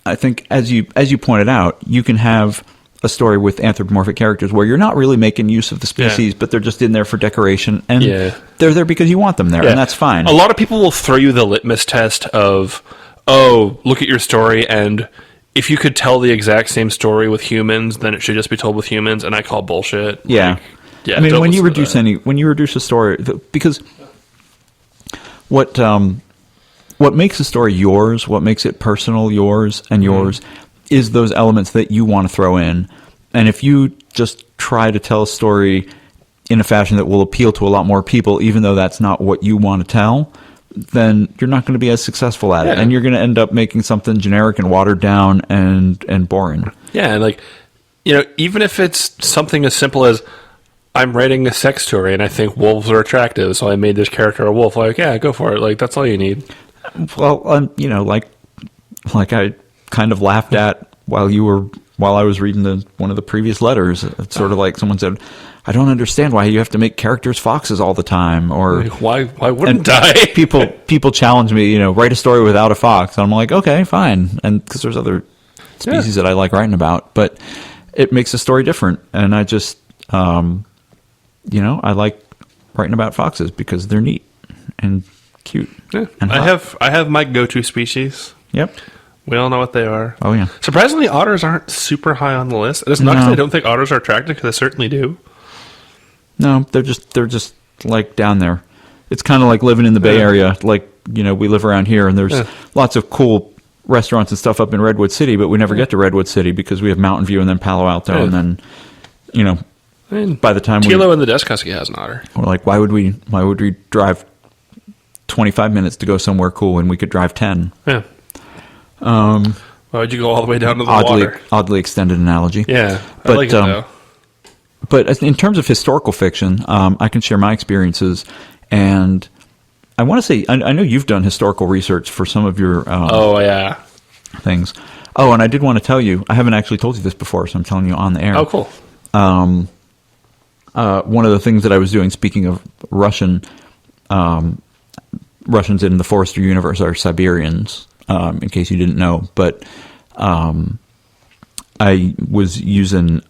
Speaker 2: I think as you pointed out, you can have a story with anthropomorphic characters where you're not really making use of the species, but they're just in there for decoration, and they're there because you want them there, and that's fine.
Speaker 3: A lot of people will throw you the litmus test of, oh, look at your story, and if you could tell the exact same story with humans, then it should just be told with humans, and I call bullshit.
Speaker 2: Yeah.
Speaker 3: Like, yeah.
Speaker 2: I mean,
Speaker 3: don't
Speaker 2: when you
Speaker 3: listen to
Speaker 2: reduce a story, because what makes a story yours, what makes it personal, yours and yours, is those elements that you want to throw in. And if you just try to tell a story in a fashion that will appeal to a lot more people, even though that's not what you want to tell, then you're not going to be as successful at it. And you're going to end up making something generic and watered down and boring.
Speaker 3: Yeah, and like, you know, even if it's something as simple as I'm writing a sex story and I think wolves are attractive, so I made this character a wolf. Like, yeah, go for it. Like, that's all you need.
Speaker 2: Well, you know, like I kind of laughed at while I was reading one of the previous letters. It's sort of like someone said, I don't understand why you have to make characters foxes all the time. Or
Speaker 3: like, why wouldn't I?
Speaker 2: people challenge me, you know, write a story without a fox. And I'm like, okay, fine. And because there's other species that I like writing about, but it makes the story different. And I just, you know, I like writing about foxes because they're neat and cute.
Speaker 3: Yeah.
Speaker 2: And
Speaker 3: I have my go-to species.
Speaker 2: Yep.
Speaker 3: We all know what they are.
Speaker 2: Oh yeah.
Speaker 3: Surprisingly, otters aren't super high on the list. It's not because I don't think otters are attractive, because I certainly do.
Speaker 2: No, they're just like down there. It's kind of like living in the Bay Area. Like, you know, we live around here, and there's lots of cool restaurants and stuff up in Redwood City, but we never get to Redwood City because we have Mountain View and then Palo Alto, and then, you know, by the time
Speaker 3: Tilo and the Desk Husky has an otter.
Speaker 2: We're like, why would we drive 25 minutes to go somewhere cool when we could drive 10?
Speaker 3: Yeah. Why would you go all the way down to the water?
Speaker 2: Oddly extended analogy.
Speaker 3: Yeah,
Speaker 2: but,
Speaker 3: I like it though.
Speaker 2: But in terms of historical fiction, I can share my experiences, and I want to say I know you've done historical research for some of your things. Oh, and I did want to tell you, I haven't actually told you this before, so I'm telling you on the air.
Speaker 3: Oh, cool.
Speaker 2: One of the things that I was doing, speaking of Russians in the Forrester universe are Siberians, in case you didn't know. But I was using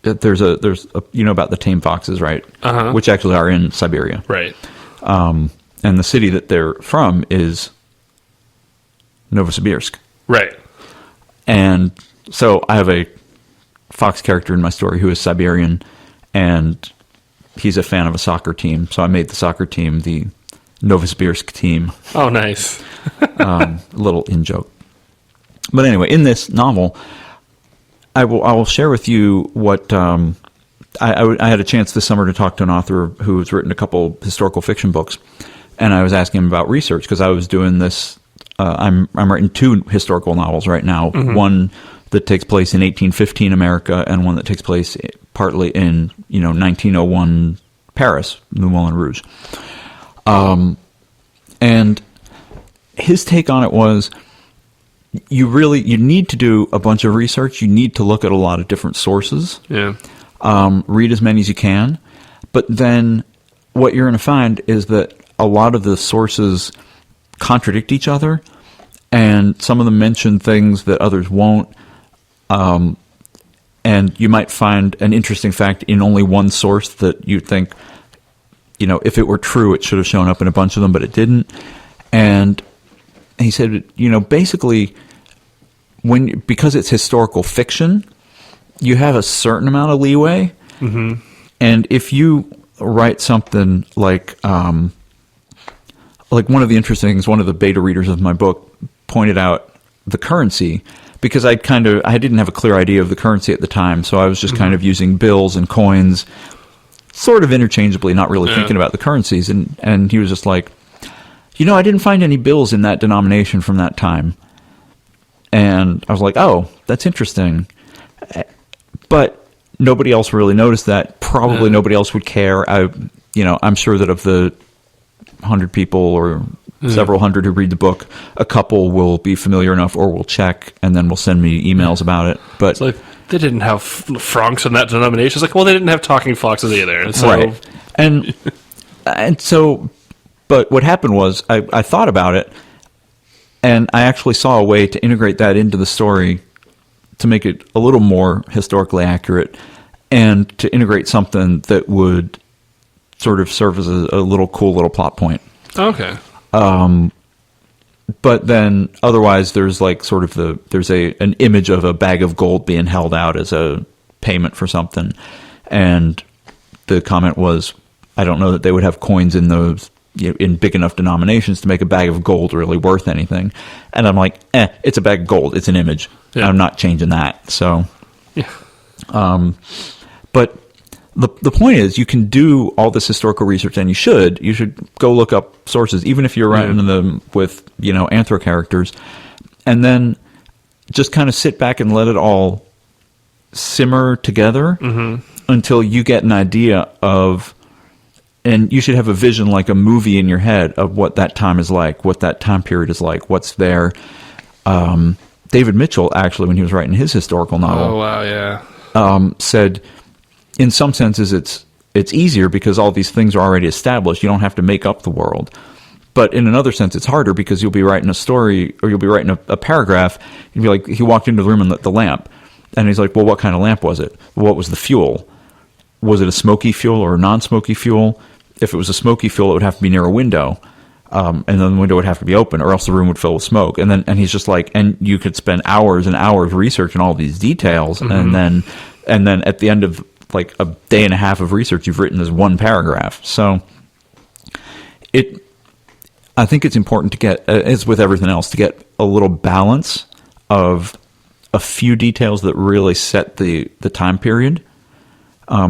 Speaker 2: there's a you know about the tame foxes, right? Which actually are in Siberia,
Speaker 3: right?
Speaker 2: And the city that they're from is Novosibirsk,
Speaker 3: right? And
Speaker 2: so I have a fox character in my story who is Siberian, and he's a fan of a soccer team. So I made the soccer team the Novosibirsk team.
Speaker 3: Oh, nice.
Speaker 2: A little in-joke. But anyway, in this novel, I will share with you what I had a chance this summer to talk to an author who's written a couple historical fiction books, and I was asking him about research because I was doing this. I'm writing 2 historical novels right now. One that takes place in 1815 America, and one that takes place partly in 1901 Paris, the Moulin Rouge. And his take on it was, you need to do a bunch of research. You need to look at a lot of different sources.
Speaker 3: Yeah.
Speaker 2: Read as many as you can. But then what you're going to find is that a lot of the sources contradict each other, and some of them mention things that others won't. And you might find an interesting fact in only one source that you think, if it were true, it should have shown up in a bunch of them, but it didn't. And he said, basically, because it's historical fiction, you have a certain amount of leeway. Mm-hmm. And if you write something like one of the interesting things, one of the beta readers of my book pointed out the currency, because I didn't have a clear idea of the currency at the time, so I was just kind of using bills and coins sort of interchangeably, not really thinking about the currencies. And he was just like, I didn't find any bills in that denomination from that time. And I was like, oh, that's interesting. But nobody else really noticed that. Probably nobody else would care. I'm sure that of the 100 people or several hundred who read the book, a couple will be familiar enough or will check and then will send me emails about it. But
Speaker 3: it's like, they didn't have francs in that denomination. It's like, well, they didn't have talking foxes either. So.
Speaker 2: Right. And so, but what happened was I thought about it, and I actually saw a way to integrate that into the story to make it a little more historically accurate and to integrate something that would sort of serve as a little cool little plot point.
Speaker 3: Okay.
Speaker 2: But then otherwise there's like sort of an image of a bag of gold being held out as a payment for something. And the comment was, I don't know that they would have coins in those, in big enough denominations to make a bag of gold really worth anything. And I'm like, it's a bag of gold. It's an image. Yeah. I'm not changing that. So,
Speaker 3: yeah.
Speaker 2: But the point is, you can do all this historical research, and you should go look up sources, even if you're writing them with, anthro characters, and then just kind of sit back and let it all simmer together until you get an idea of, and you should have a vision, like a movie in your head, of what that time is like, what that time period is like, what's there. David Mitchell, actually, when he was writing his historical novel, said, in some senses, it's easier because all these things are already established. You don't have to make up the world. But in another sense, it's harder because you'll be writing a story, or you'll be writing a paragraph. You'll be like, he walked into the room and lit the lamp. And he's like, well, what kind of lamp was it? What was the fuel? Was it a smoky fuel or a non-smoky fuel? If it was a smoky fuel, it would have to be near a window. And then the window would have to be open, or else the room would fill with smoke. And he's just like, and you could spend hours and hours researching all these details. And then at the end of like a day and a half of research, you've written this one paragraph. So I think it's important to get, as with everything else, to get a little balance of a few details that really set the time period,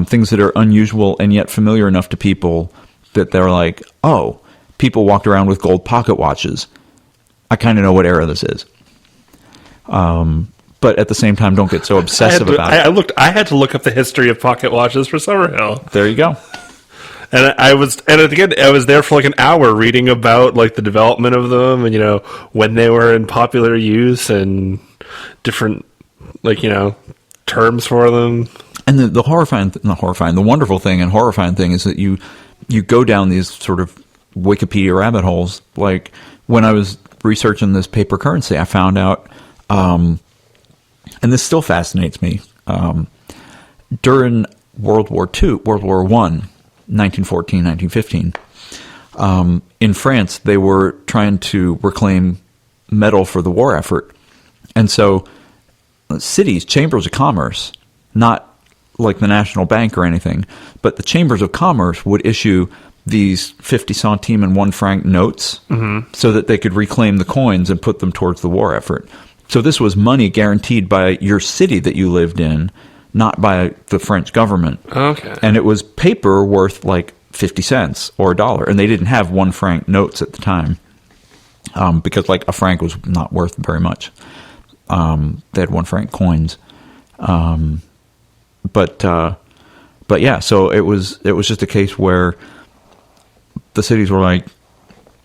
Speaker 2: things that are unusual and yet familiar enough to people that they're like, oh, people walked around with gold pocket watches. I kind of know what era this is. But at the same time, don't get so obsessive about it.
Speaker 3: I had to look up the history of pocket watches for Summerhill.
Speaker 2: There you go.
Speaker 3: And I was there for like an hour reading about like the development of them and when they were in popular use and different terms for them.
Speaker 2: And the wonderful thing and horrifying thing is that you go down these sort of Wikipedia rabbit holes. Like when I was researching this paper currency, I found out, and this still fascinates me, during World War I, 1914, 1915, in France, they were trying to reclaim metal for the war effort. And so cities, chambers of commerce, not like the National Bank or anything, but the chambers of commerce would issue these 50 centime and 1 franc notes so that they could reclaim the coins and put them towards the war effort. So this was money guaranteed by your city that you lived in, not by the French government.
Speaker 3: Okay.
Speaker 2: And it was paper worth like 50 cents or $1. And they didn't have 1 franc notes at the time because like a franc was not worth very much. They had 1 franc coins. But yeah, so it was just a case where the cities were like,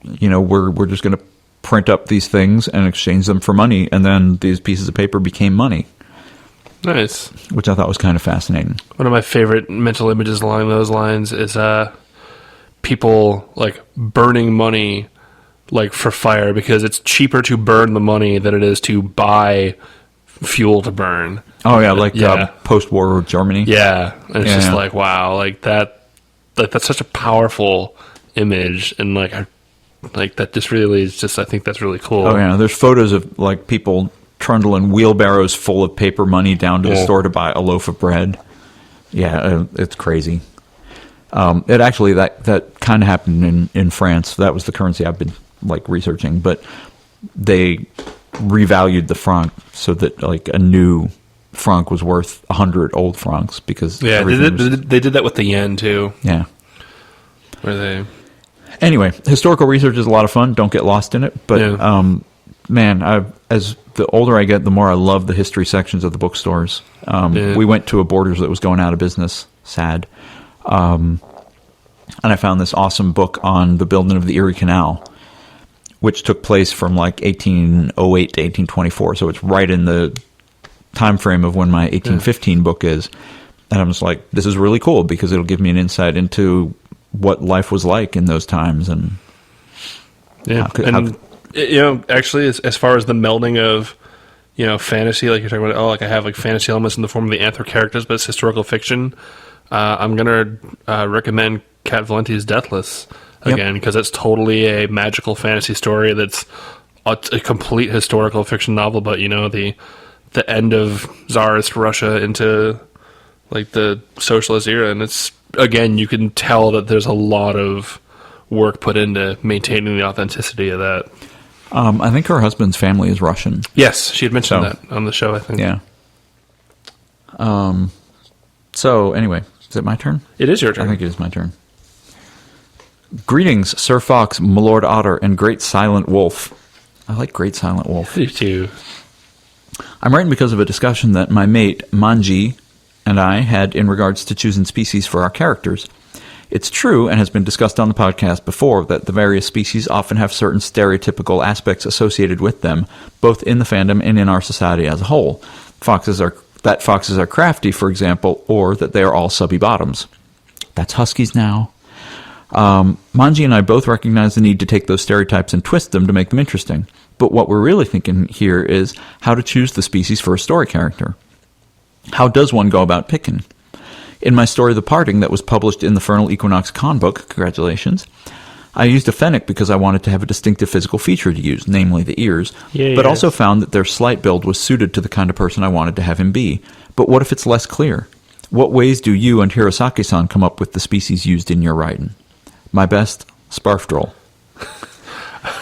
Speaker 2: we're just going to print up these things and exchange them for money, and then these pieces of paper became money.
Speaker 3: Nice.
Speaker 2: Which I thought was kind of fascinating.
Speaker 3: One of my favorite mental images along those lines is people like burning money like for fire because it's cheaper to burn the money than it is to buy fuel to burn.
Speaker 2: Oh yeah, post-war Germany.
Speaker 3: Yeah, and it's just like, wow, like that's such a powerful image, and like that just really is just, I think that's really cool.
Speaker 2: Oh yeah, there's photos of like people trundling wheelbarrows full of paper money down to the store to buy a loaf of bread. Yeah, it's crazy. It actually that kind of happened in France. That was the currency I've been like researching, but they revalued the franc so that like a new franc was worth 100 old francs because
Speaker 3: they did that with the yen too.
Speaker 2: Yeah.
Speaker 3: Anyway,
Speaker 2: historical research is a lot of fun. Don't get lost in it. But man, as the older I get, the more I love the history sections of the bookstores. We went to a Borders that was going out of business. Sad. And I found this awesome book on the building of the Erie Canal, which took place from like 1808 to 1824. So it's right in the time frame of when my 1815 book is. And I'm just like, this is really cool because it'll give me an insight into what life was like in those times. And
Speaker 3: actually, as far as the melding of, fantasy, like you're talking about, like I have like fantasy elements in the form of the anthro characters, but it's historical fiction. I'm going to recommend Kat Valenti's Deathless again, because it's totally a magical fantasy story that's a complete historical fiction novel, but the end of Tsarist Russia into like the socialist era, and it's, again, you can tell that there's a lot of work put into maintaining the authenticity of that.
Speaker 2: I think her husband's family is Russian.
Speaker 3: Yes, she had mentioned that on the show, I think.
Speaker 2: Yeah. So, anyway, is it my turn?
Speaker 3: It is your turn.
Speaker 2: I think it is my turn. Greetings, Sir Fox, Milord Otter, and Great Silent Wolf. I like Great Silent Wolf.
Speaker 3: You too.
Speaker 2: I'm writing because of a discussion that my mate, Manji, and I had in regards to choosing species for our characters. It's true, and has been discussed on the podcast before, that the various species often have certain stereotypical aspects associated with them, both in the fandom and in our society as a whole. Foxes are crafty, for example, or that they are all subby bottoms. That's huskies now. Manji and I both recognize the need to take those stereotypes and twist them to make them interesting. But what we're really thinking here is how to choose the species for a story character. How does one go about picking? In my story, The Parting, that was published in the Fernal Equinox Con book, congratulations, I used a fennec because I wanted to have a distinctive physical feature to use, namely the ears, but also found that their slight build was suited to the kind of person I wanted to have him be. But what if it's less clear? What ways do you and Hirosaki-san come up with the species used in your writing? My best, Sparfdroll.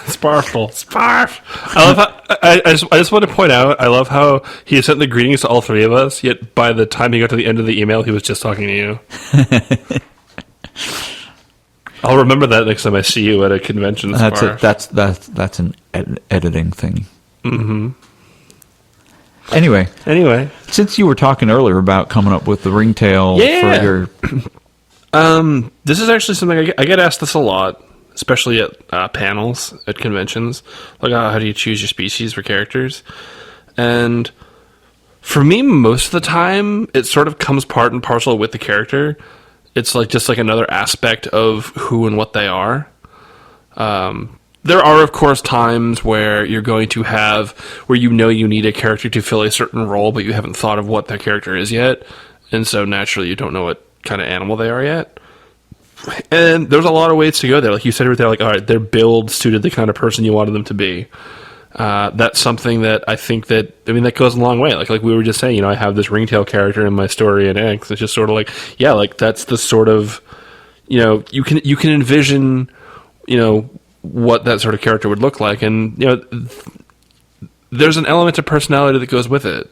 Speaker 3: Sparfle. Sparf! I love how, I just want to point out, I love how he sent the greetings to all three of us, yet by the time he got to the end of the email, he was just talking to you. I'll remember that next time I see you at a convention.
Speaker 2: That's an editing thing.
Speaker 3: Mm-hmm.
Speaker 2: Anyway, since you were talking earlier about coming up with the ringtail for your...
Speaker 3: this is actually something I get asked this a lot, especially at panels, at conventions. Like, how do you choose your species for characters? And for me, most of the time, it sort of comes part and parcel with the character. It's like just like another aspect of who and what they are. There are, of course, times where you're going to have, where you know you need a character to fill a certain role, but you haven't thought of what that character is yet. And so naturally you don't know what kind of animal they are yet. And there's a lot of ways to go there. Like you said right there, like, all right, their build suited the kind of person you wanted them to be. That's something that I think that goes a long way. Like we were just saying, I have this ringtail character in my story in X. It's just sort of like, yeah, like that's the sort of, you can envision, what that sort of character would look like. And, there's an element of personality that goes with it.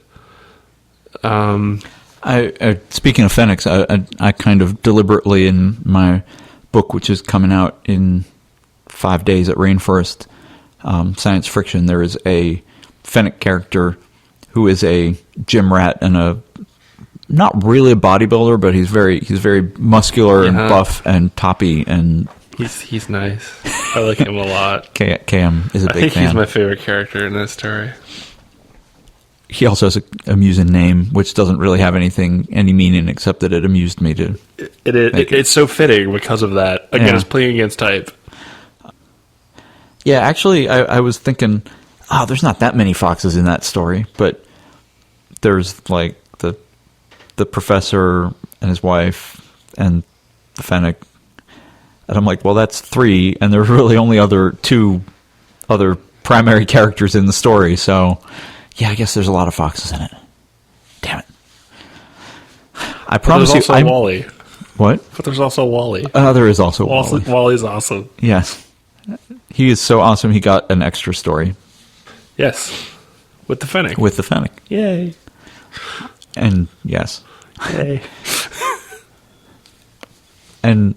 Speaker 2: Speaking of Phoenix, I kind of deliberately in my book, which is coming out in 5 days at Rainforest, Science Friction, there is a Fennec character who is a gym rat and not really a bodybuilder, but he's very muscular and buff and toppy, and
Speaker 3: he's nice. I like him a lot.
Speaker 2: K.M. is a big fan.
Speaker 3: I think he's my favorite character in that story.
Speaker 2: He also has an amusing name, which doesn't really have any meaning except that it amused me to.
Speaker 3: It's so fitting because of that. Again, it's playing against type.
Speaker 2: Yeah, actually, I was thinking, there's not that many foxes in that story, but there's like the professor and his wife and the Fennec, and I'm like, well, that's 3, and there's really only two other primary characters in the story, so yeah, I guess there's a lot of foxes in it. Damn it! I promise you,
Speaker 3: there's also Wally.
Speaker 2: What?
Speaker 3: But there's also Wally.
Speaker 2: There is also Wally.
Speaker 3: Wally's awesome.
Speaker 2: Yes. He is so awesome, he got an extra story.
Speaker 3: Yes. With the Fennec.
Speaker 2: Yay. And, yes.
Speaker 3: Yay.
Speaker 2: And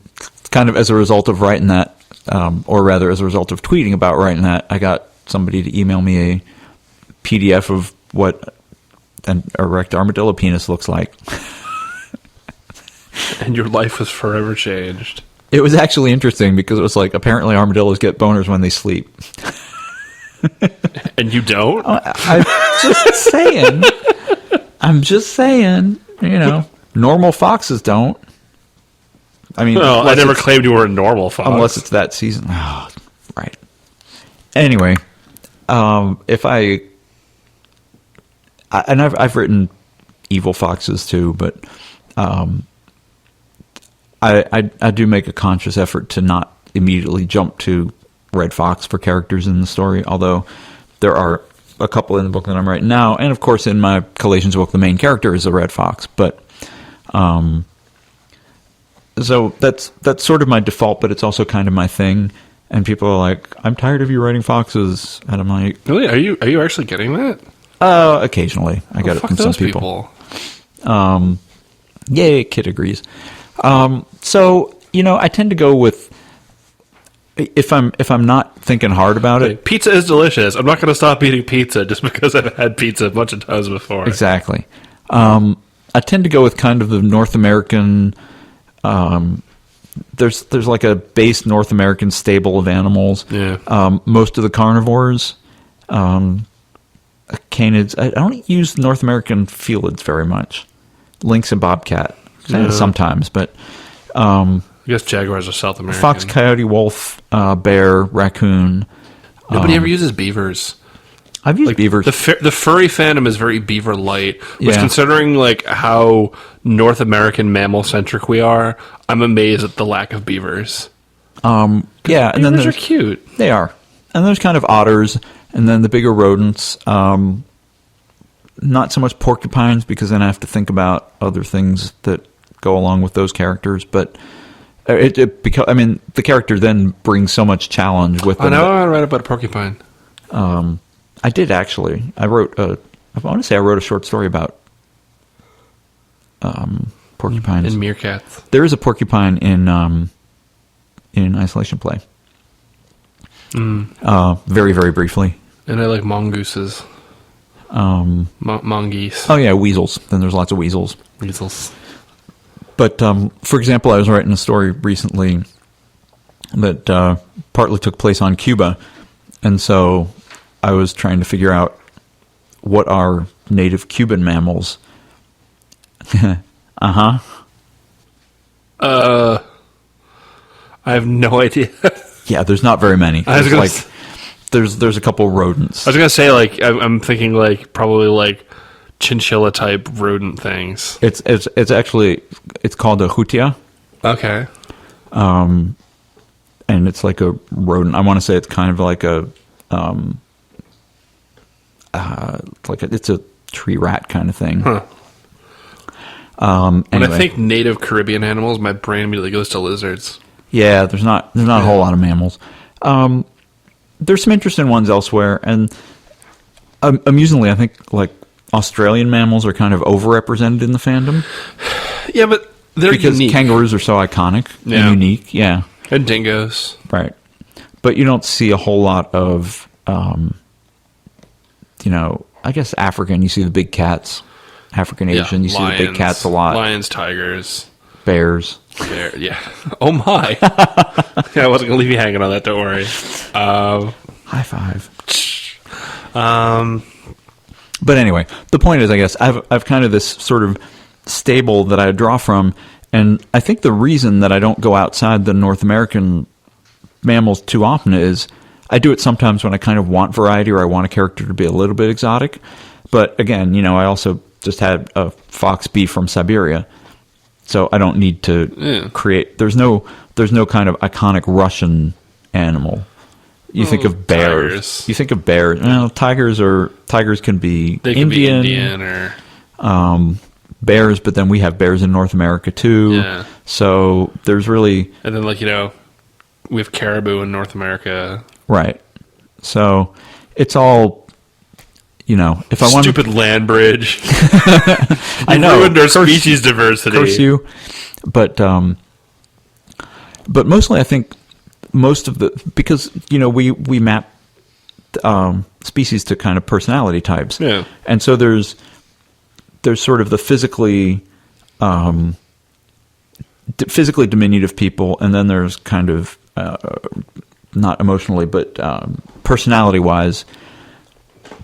Speaker 2: kind of as a result of writing that, or rather as a result of tweeting about writing that, I got somebody to email me a PDF of what an erect armadillo penis looks like.
Speaker 3: And your life was forever changed.
Speaker 2: It was actually interesting because it was like, apparently armadillos get boners when they sleep.
Speaker 3: And you don't?
Speaker 2: I'm just saying, normal foxes don't. I mean,
Speaker 3: I never claimed you were a normal fox.
Speaker 2: Unless it's that season. Oh, right. Anyway, I've written evil foxes too, but I do make a conscious effort to not immediately jump to red fox for characters in the story, although there are a couple in the book that I'm writing now, and of course in my Collations book the main character is a red fox, but so that's sort of my default, but it's also kind of my thing. And people are like, "I'm tired of you writing foxes," and I'm like,
Speaker 3: "Really? Are you actually getting that?"
Speaker 2: Occasionally, I get it from some people. Yay, Kid agrees. So I tend to go with if I'm not thinking hard about it.
Speaker 3: Pizza is delicious. I'm not going to stop eating pizza just because I've had pizza a bunch of times before.
Speaker 2: Exactly. I tend to go with kind of the North American. There's like a base North American stable of animals.
Speaker 3: Yeah.
Speaker 2: Most of the carnivores, canids. I don't use North American felids very much. Lynx and bobcat sometimes, but
Speaker 3: I guess jaguars are South American.
Speaker 2: Fox, coyote, wolf, bear, raccoon.
Speaker 3: Nobody ever uses beavers.
Speaker 2: I've used beavers.
Speaker 3: The furry fandom is very beaver light. Which, considering like how North American mammal centric we are, I'm amazed at the lack of beavers.
Speaker 2: And
Speaker 3: beavers
Speaker 2: then
Speaker 3: are cute.
Speaker 2: They are, and there's kind of otters, and then the bigger rodents. Not so much porcupines because then I have to think about other things that go along with those characters, but. The character then brings so much challenge with them.
Speaker 3: I know. I read about a porcupine.
Speaker 2: I did actually. I want to say I wrote a short story about porcupines
Speaker 3: and meerkats.
Speaker 2: There is a porcupine in Isolation Play. Very, very briefly.
Speaker 3: And I like mongooses. Mongoose.
Speaker 2: Oh yeah, weasels. Then there's lots of weasels.
Speaker 3: Weasels.
Speaker 2: But for example, I was writing a story recently that partly took place on Cuba, and so I was trying to figure out what are native Cuban mammals. I
Speaker 3: have no idea.
Speaker 2: Yeah, there's not very many. There's a couple rodents.
Speaker 3: I was gonna say I'm thinking probably chinchilla type rodent things.
Speaker 2: It's actually called a hutia.
Speaker 3: Okay.
Speaker 2: And it's like a rodent. I want to say it's kind of like it's a tree rat kind of thing.
Speaker 3: Huh.
Speaker 2: Anyway.
Speaker 3: When I think native Caribbean animals, my brain immediately goes to lizards.
Speaker 2: Yeah, there's not a whole lot of mammals. There's some interesting ones elsewhere, and amusingly, I think Australian mammals are kind of overrepresented in the fandom.
Speaker 3: Yeah, but they're
Speaker 2: because
Speaker 3: unique.
Speaker 2: Kangaroos are so iconic and unique. Yeah,
Speaker 3: and dingoes.
Speaker 2: Right, but you don't see a whole lot of, I guess African. You see the big cats. African Asian. You
Speaker 3: lions,
Speaker 2: see the big cats a lot.
Speaker 3: Lions, tigers,
Speaker 2: bears.
Speaker 3: Yeah. Oh my. Yeah, I wasn't gonna leave you hanging on that. Don't worry.
Speaker 2: High five. But anyway, the point is, I guess I've kind of this sort of stable that I draw from, and I think the reason that I don't go outside the North American mammals too often is I do it sometimes when I kind of want variety or I want a character to be a little bit exotic. But again, I also just had a fox bee from Siberia, so I don't need to create. There's no kind of iconic Russian animal. You think of bears.
Speaker 3: Tigers.
Speaker 2: You think of bears. Well, tigers can be
Speaker 3: they
Speaker 2: Indian.
Speaker 3: Can be Indian or
Speaker 2: bears, but then we have bears in North America too.
Speaker 3: Yeah.
Speaker 2: So there's really
Speaker 3: and then we have caribou in North America.
Speaker 2: Right. So it's all if I want
Speaker 3: stupid land bridge.
Speaker 2: I know
Speaker 3: ruined our species diversity.
Speaker 2: Curse you. But mostly I think most of because we map species to kind of personality types.
Speaker 3: Yeah.
Speaker 2: And so there's sort of the physically diminutive people, and then there's kind of not emotionally but personality wise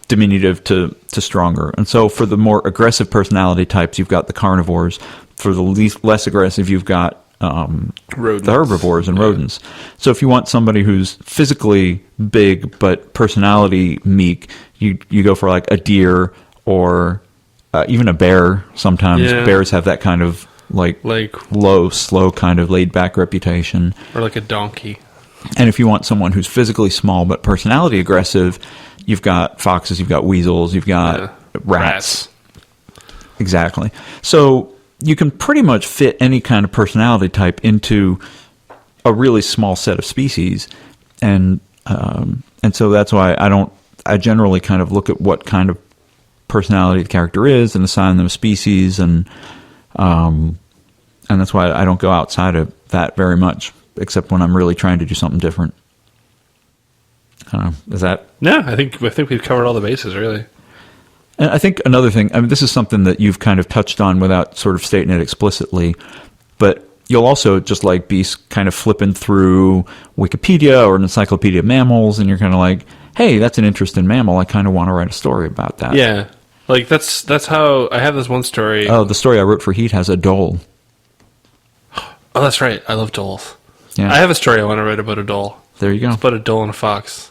Speaker 2: diminutive to stronger. And so for the more aggressive personality types, you've got the carnivores. For the less aggressive, you've got the herbivores and rodents. So if you want somebody who's physically big but personality meek, you go for a deer or even a bear. Sometimes bears have that kind of low, slow kind of laid back reputation.
Speaker 3: Or like a donkey.
Speaker 2: And if you want someone who's physically small but personality aggressive, you've got foxes, you've got weasels, you've got rats. Exactly. So you can pretty much fit any kind of personality type into a really small set of species, and so that's why I generally kind of look at what kind of personality the character is and assign them a species, and that's why I don't go outside of that very much, except when I'm really trying to do something different. Is that?
Speaker 3: No, I think we've covered all the bases, really.
Speaker 2: And I think another thing, I mean, this is something that you've kind of touched on without sort of stating it explicitly, but you'll also just like be kind of flipping through Wikipedia or an encyclopedia of mammals, and you're kind of like, hey, that's an interesting mammal. I kind of want to write a story about that.
Speaker 3: Yeah. Like, that's how I have this one story.
Speaker 2: Oh, the story I wrote for Heat has a dhole.
Speaker 3: Oh, that's right. I love dholes.
Speaker 2: Yeah.
Speaker 3: I have a story I want to write about a dhole.
Speaker 2: There you go.
Speaker 3: It's about a dhole and a fox.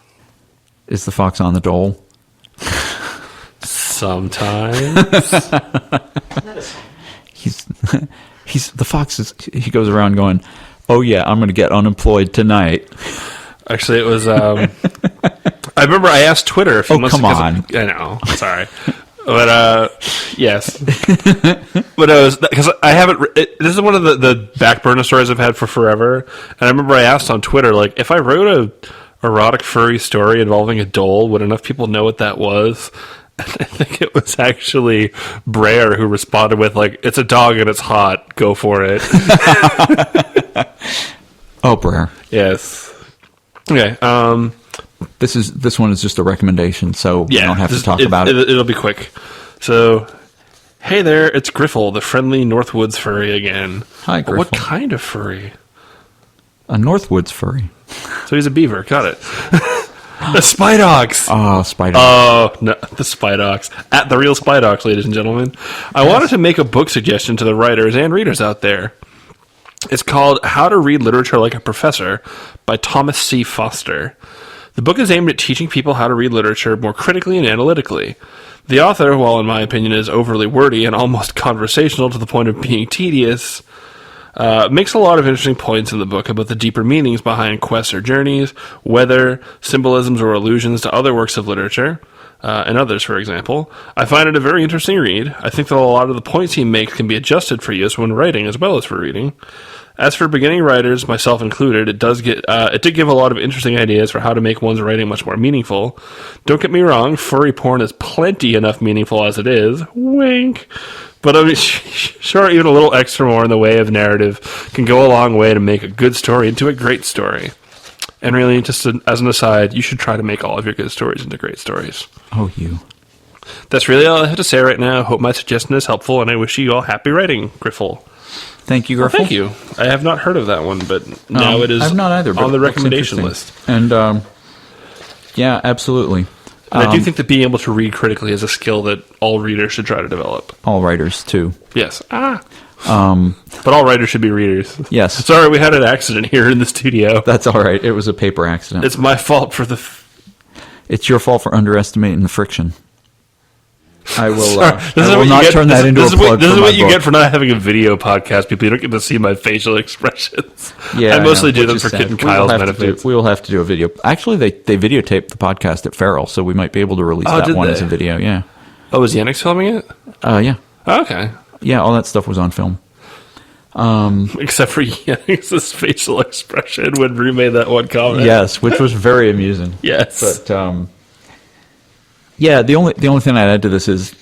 Speaker 2: Is the fox on the dhole?
Speaker 3: Sometimes.
Speaker 2: He's the fox is, he goes around going, oh yeah, I'm going to get unemployed tonight.
Speaker 3: Actually, it was, I remember I asked Twitter a few months ago.
Speaker 2: Oh, come on.
Speaker 3: I know. Sorry. But, yes. But it was, because I haven't, this is one of the back burner stories I've had for forever. And I remember I asked on Twitter, like, if I wrote a erotic furry story involving a dhole, would enough people know what that was? I think it was actually Brer who responded with, like, it's a dog and it's hot. Go for it.
Speaker 2: Oh, Brer.
Speaker 3: Yes. Okay.
Speaker 2: This one is just a recommendation, so we don't have to talk about it.
Speaker 3: It'll be quick. So, hey there, it's Griffle, the friendly Northwoods furry again.
Speaker 2: Hi, Griffle.
Speaker 3: What kind of furry?
Speaker 2: A Northwoods furry.
Speaker 3: So he's a beaver. Got it. The Spidox.
Speaker 2: Oh, Spidox.
Speaker 3: Oh, no, the Spidox. At the real Spidox, ladies and gentlemen. I wanted to make a book suggestion to the writers and readers out there. It's called How to Read Literature Like a Professor by Thomas C. Foster. The book is aimed at teaching people how to read literature more critically and analytically. The author, while in my opinion is overly wordy and almost conversational to the point of being tedious, makes a lot of interesting points in the book about the deeper meanings behind quests or journeys, weather, symbolisms or allusions to other works of literature, and others, for example. I find it a very interesting read. I think that a lot of the points he makes can be adjusted for use when writing as well as for reading. As for beginning writers, myself included, it did give a lot of interesting ideas for how to make one's writing much more meaningful. Don't get me wrong, furry porn is plenty enough meaningful as it is. Wink. But I mean, sure, even a little extra more in the way of narrative can go a long way to make a good story into a great story. And really, just as an aside, you should try to make all of your good stories into great stories.
Speaker 2: Oh, you.
Speaker 3: That's really all I have to say right now. Hope my suggestion is helpful, and I wish you all happy writing, Griffle.
Speaker 2: Thank you, Griffle.
Speaker 3: Well, thank you. I have not heard of that one, but now it is
Speaker 2: I've not either, but
Speaker 3: on the
Speaker 2: it looks
Speaker 3: recommendation list.
Speaker 2: And, yeah, absolutely.
Speaker 3: And I do think that being able to read critically is a skill that all readers should try to develop.
Speaker 2: All writers, too.
Speaker 3: Yes. But all writers should be readers.
Speaker 2: Yes.
Speaker 3: Sorry, we had an accident here in the studio.
Speaker 2: That's all right. It was a paper accident.
Speaker 3: It's my fault for
Speaker 2: It's your fault for underestimating the friction. I will,
Speaker 3: turn
Speaker 2: that into a plug.
Speaker 3: This is what you get for not having a video podcast, people. You don't get to see my facial expressions.
Speaker 2: Yeah,
Speaker 3: I mostly do them for Kit and Kyle's benefit.
Speaker 2: We will have to do a video. Actually, they videotaped the podcast at Feral, so we might be able to release that one as a video. Yeah.
Speaker 3: Oh, was Yannick filming it?
Speaker 2: Yeah.
Speaker 3: Oh, okay.
Speaker 2: Yeah, all that stuff was on film.
Speaker 3: Except for Yannick's facial expression when Rue made that one comment.
Speaker 2: Yes, which was very amusing.
Speaker 3: Yes.
Speaker 2: But yeah, the only thing I'd add to this is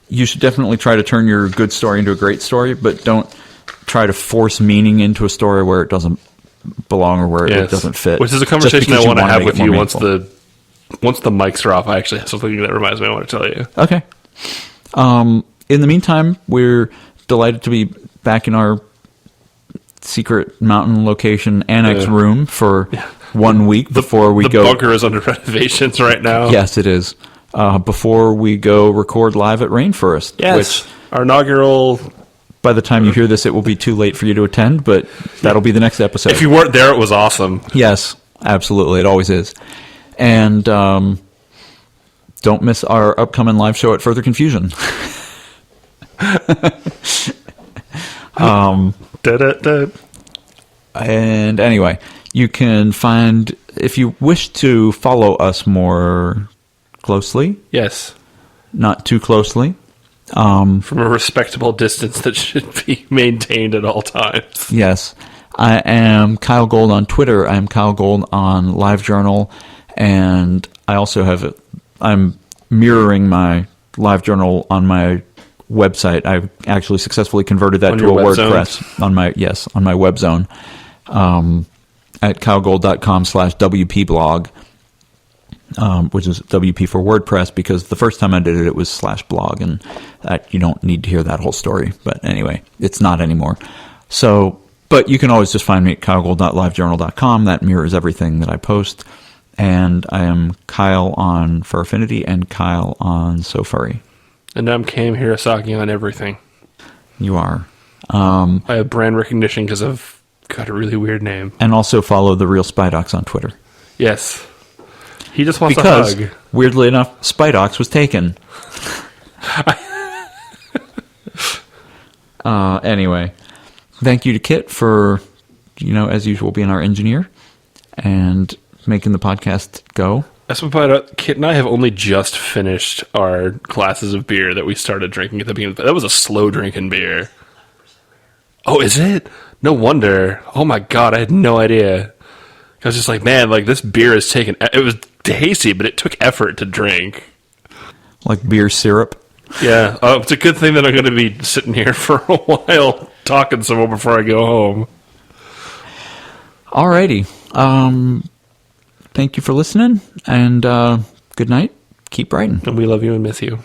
Speaker 2: you should definitely try to turn your good story into a great story, but don't try to force meaning into a story where it doesn't belong or where it doesn't fit.
Speaker 3: Which is a conversation I want to have with you once the mics are off. I actually have something that reminds me I want to tell you.
Speaker 2: Okay. In the meantime, we're delighted to be back in our secret mountain location annex room for 1 week before we go.
Speaker 3: The bunker is under renovations right now.
Speaker 2: Yes, it is. Before we go record live at Rainforest.
Speaker 3: Yes,
Speaker 2: which,
Speaker 3: our inaugural...
Speaker 2: By the time you hear this, it will be too late for you to attend, but that'll be the next episode.
Speaker 3: If you weren't there, it was awesome.
Speaker 2: Yes, absolutely. It always is. And don't miss our upcoming live show at Further Confusion. And anyway, You can find, if you wish to follow us more closely,
Speaker 3: Yes.
Speaker 2: not too closely.
Speaker 3: From a respectable distance that should be maintained at all times.
Speaker 2: Yes. I am Kyell Gold on Twitter. I am Kyell Gold on LiveJournal. And I also I'm mirroring my LiveJournal on my website. I've actually successfully converted that
Speaker 3: On
Speaker 2: to a
Speaker 3: your web
Speaker 2: WordPress on my web zone. At kyellgold.com/WPblog, which is WP for WordPress, because the first time I did it, it was /blog, and that, you don't need to hear that whole story. But anyway, it's not anymore. So, but you can always just find me at kyellgold.livejournal.com. That mirrors everything that I post. And I am Kyell on Furfinity and Kyell on So Furry.
Speaker 3: And I'm K.M. Hirosaki on everything.
Speaker 2: You are.
Speaker 3: I have brand recognition because I've got a really weird name.
Speaker 2: And also follow the real Spidox on Twitter.
Speaker 3: Yes. He just wants
Speaker 2: Because,
Speaker 3: a hug.
Speaker 2: weirdly enough, Spidox was taken. Anyway, thank you to Kit for, as usual, being our engineer and making the podcast go.
Speaker 3: That's what Kit and I have only just finished our glasses of beer that we started drinking at the beginning. That was a slow drinking beer. Oh, is it? No wonder. Oh my god, I had no idea. I was just like, man, like this beer is taken. It was tasty, but it took effort to drink.
Speaker 2: Like beer syrup.
Speaker 3: Yeah, it's a good thing that I'm going to be sitting here for a while talking to someone before I go home.
Speaker 2: Alrighty. Thank you for listening, and good night. Keep writing.
Speaker 3: And we love you and miss you.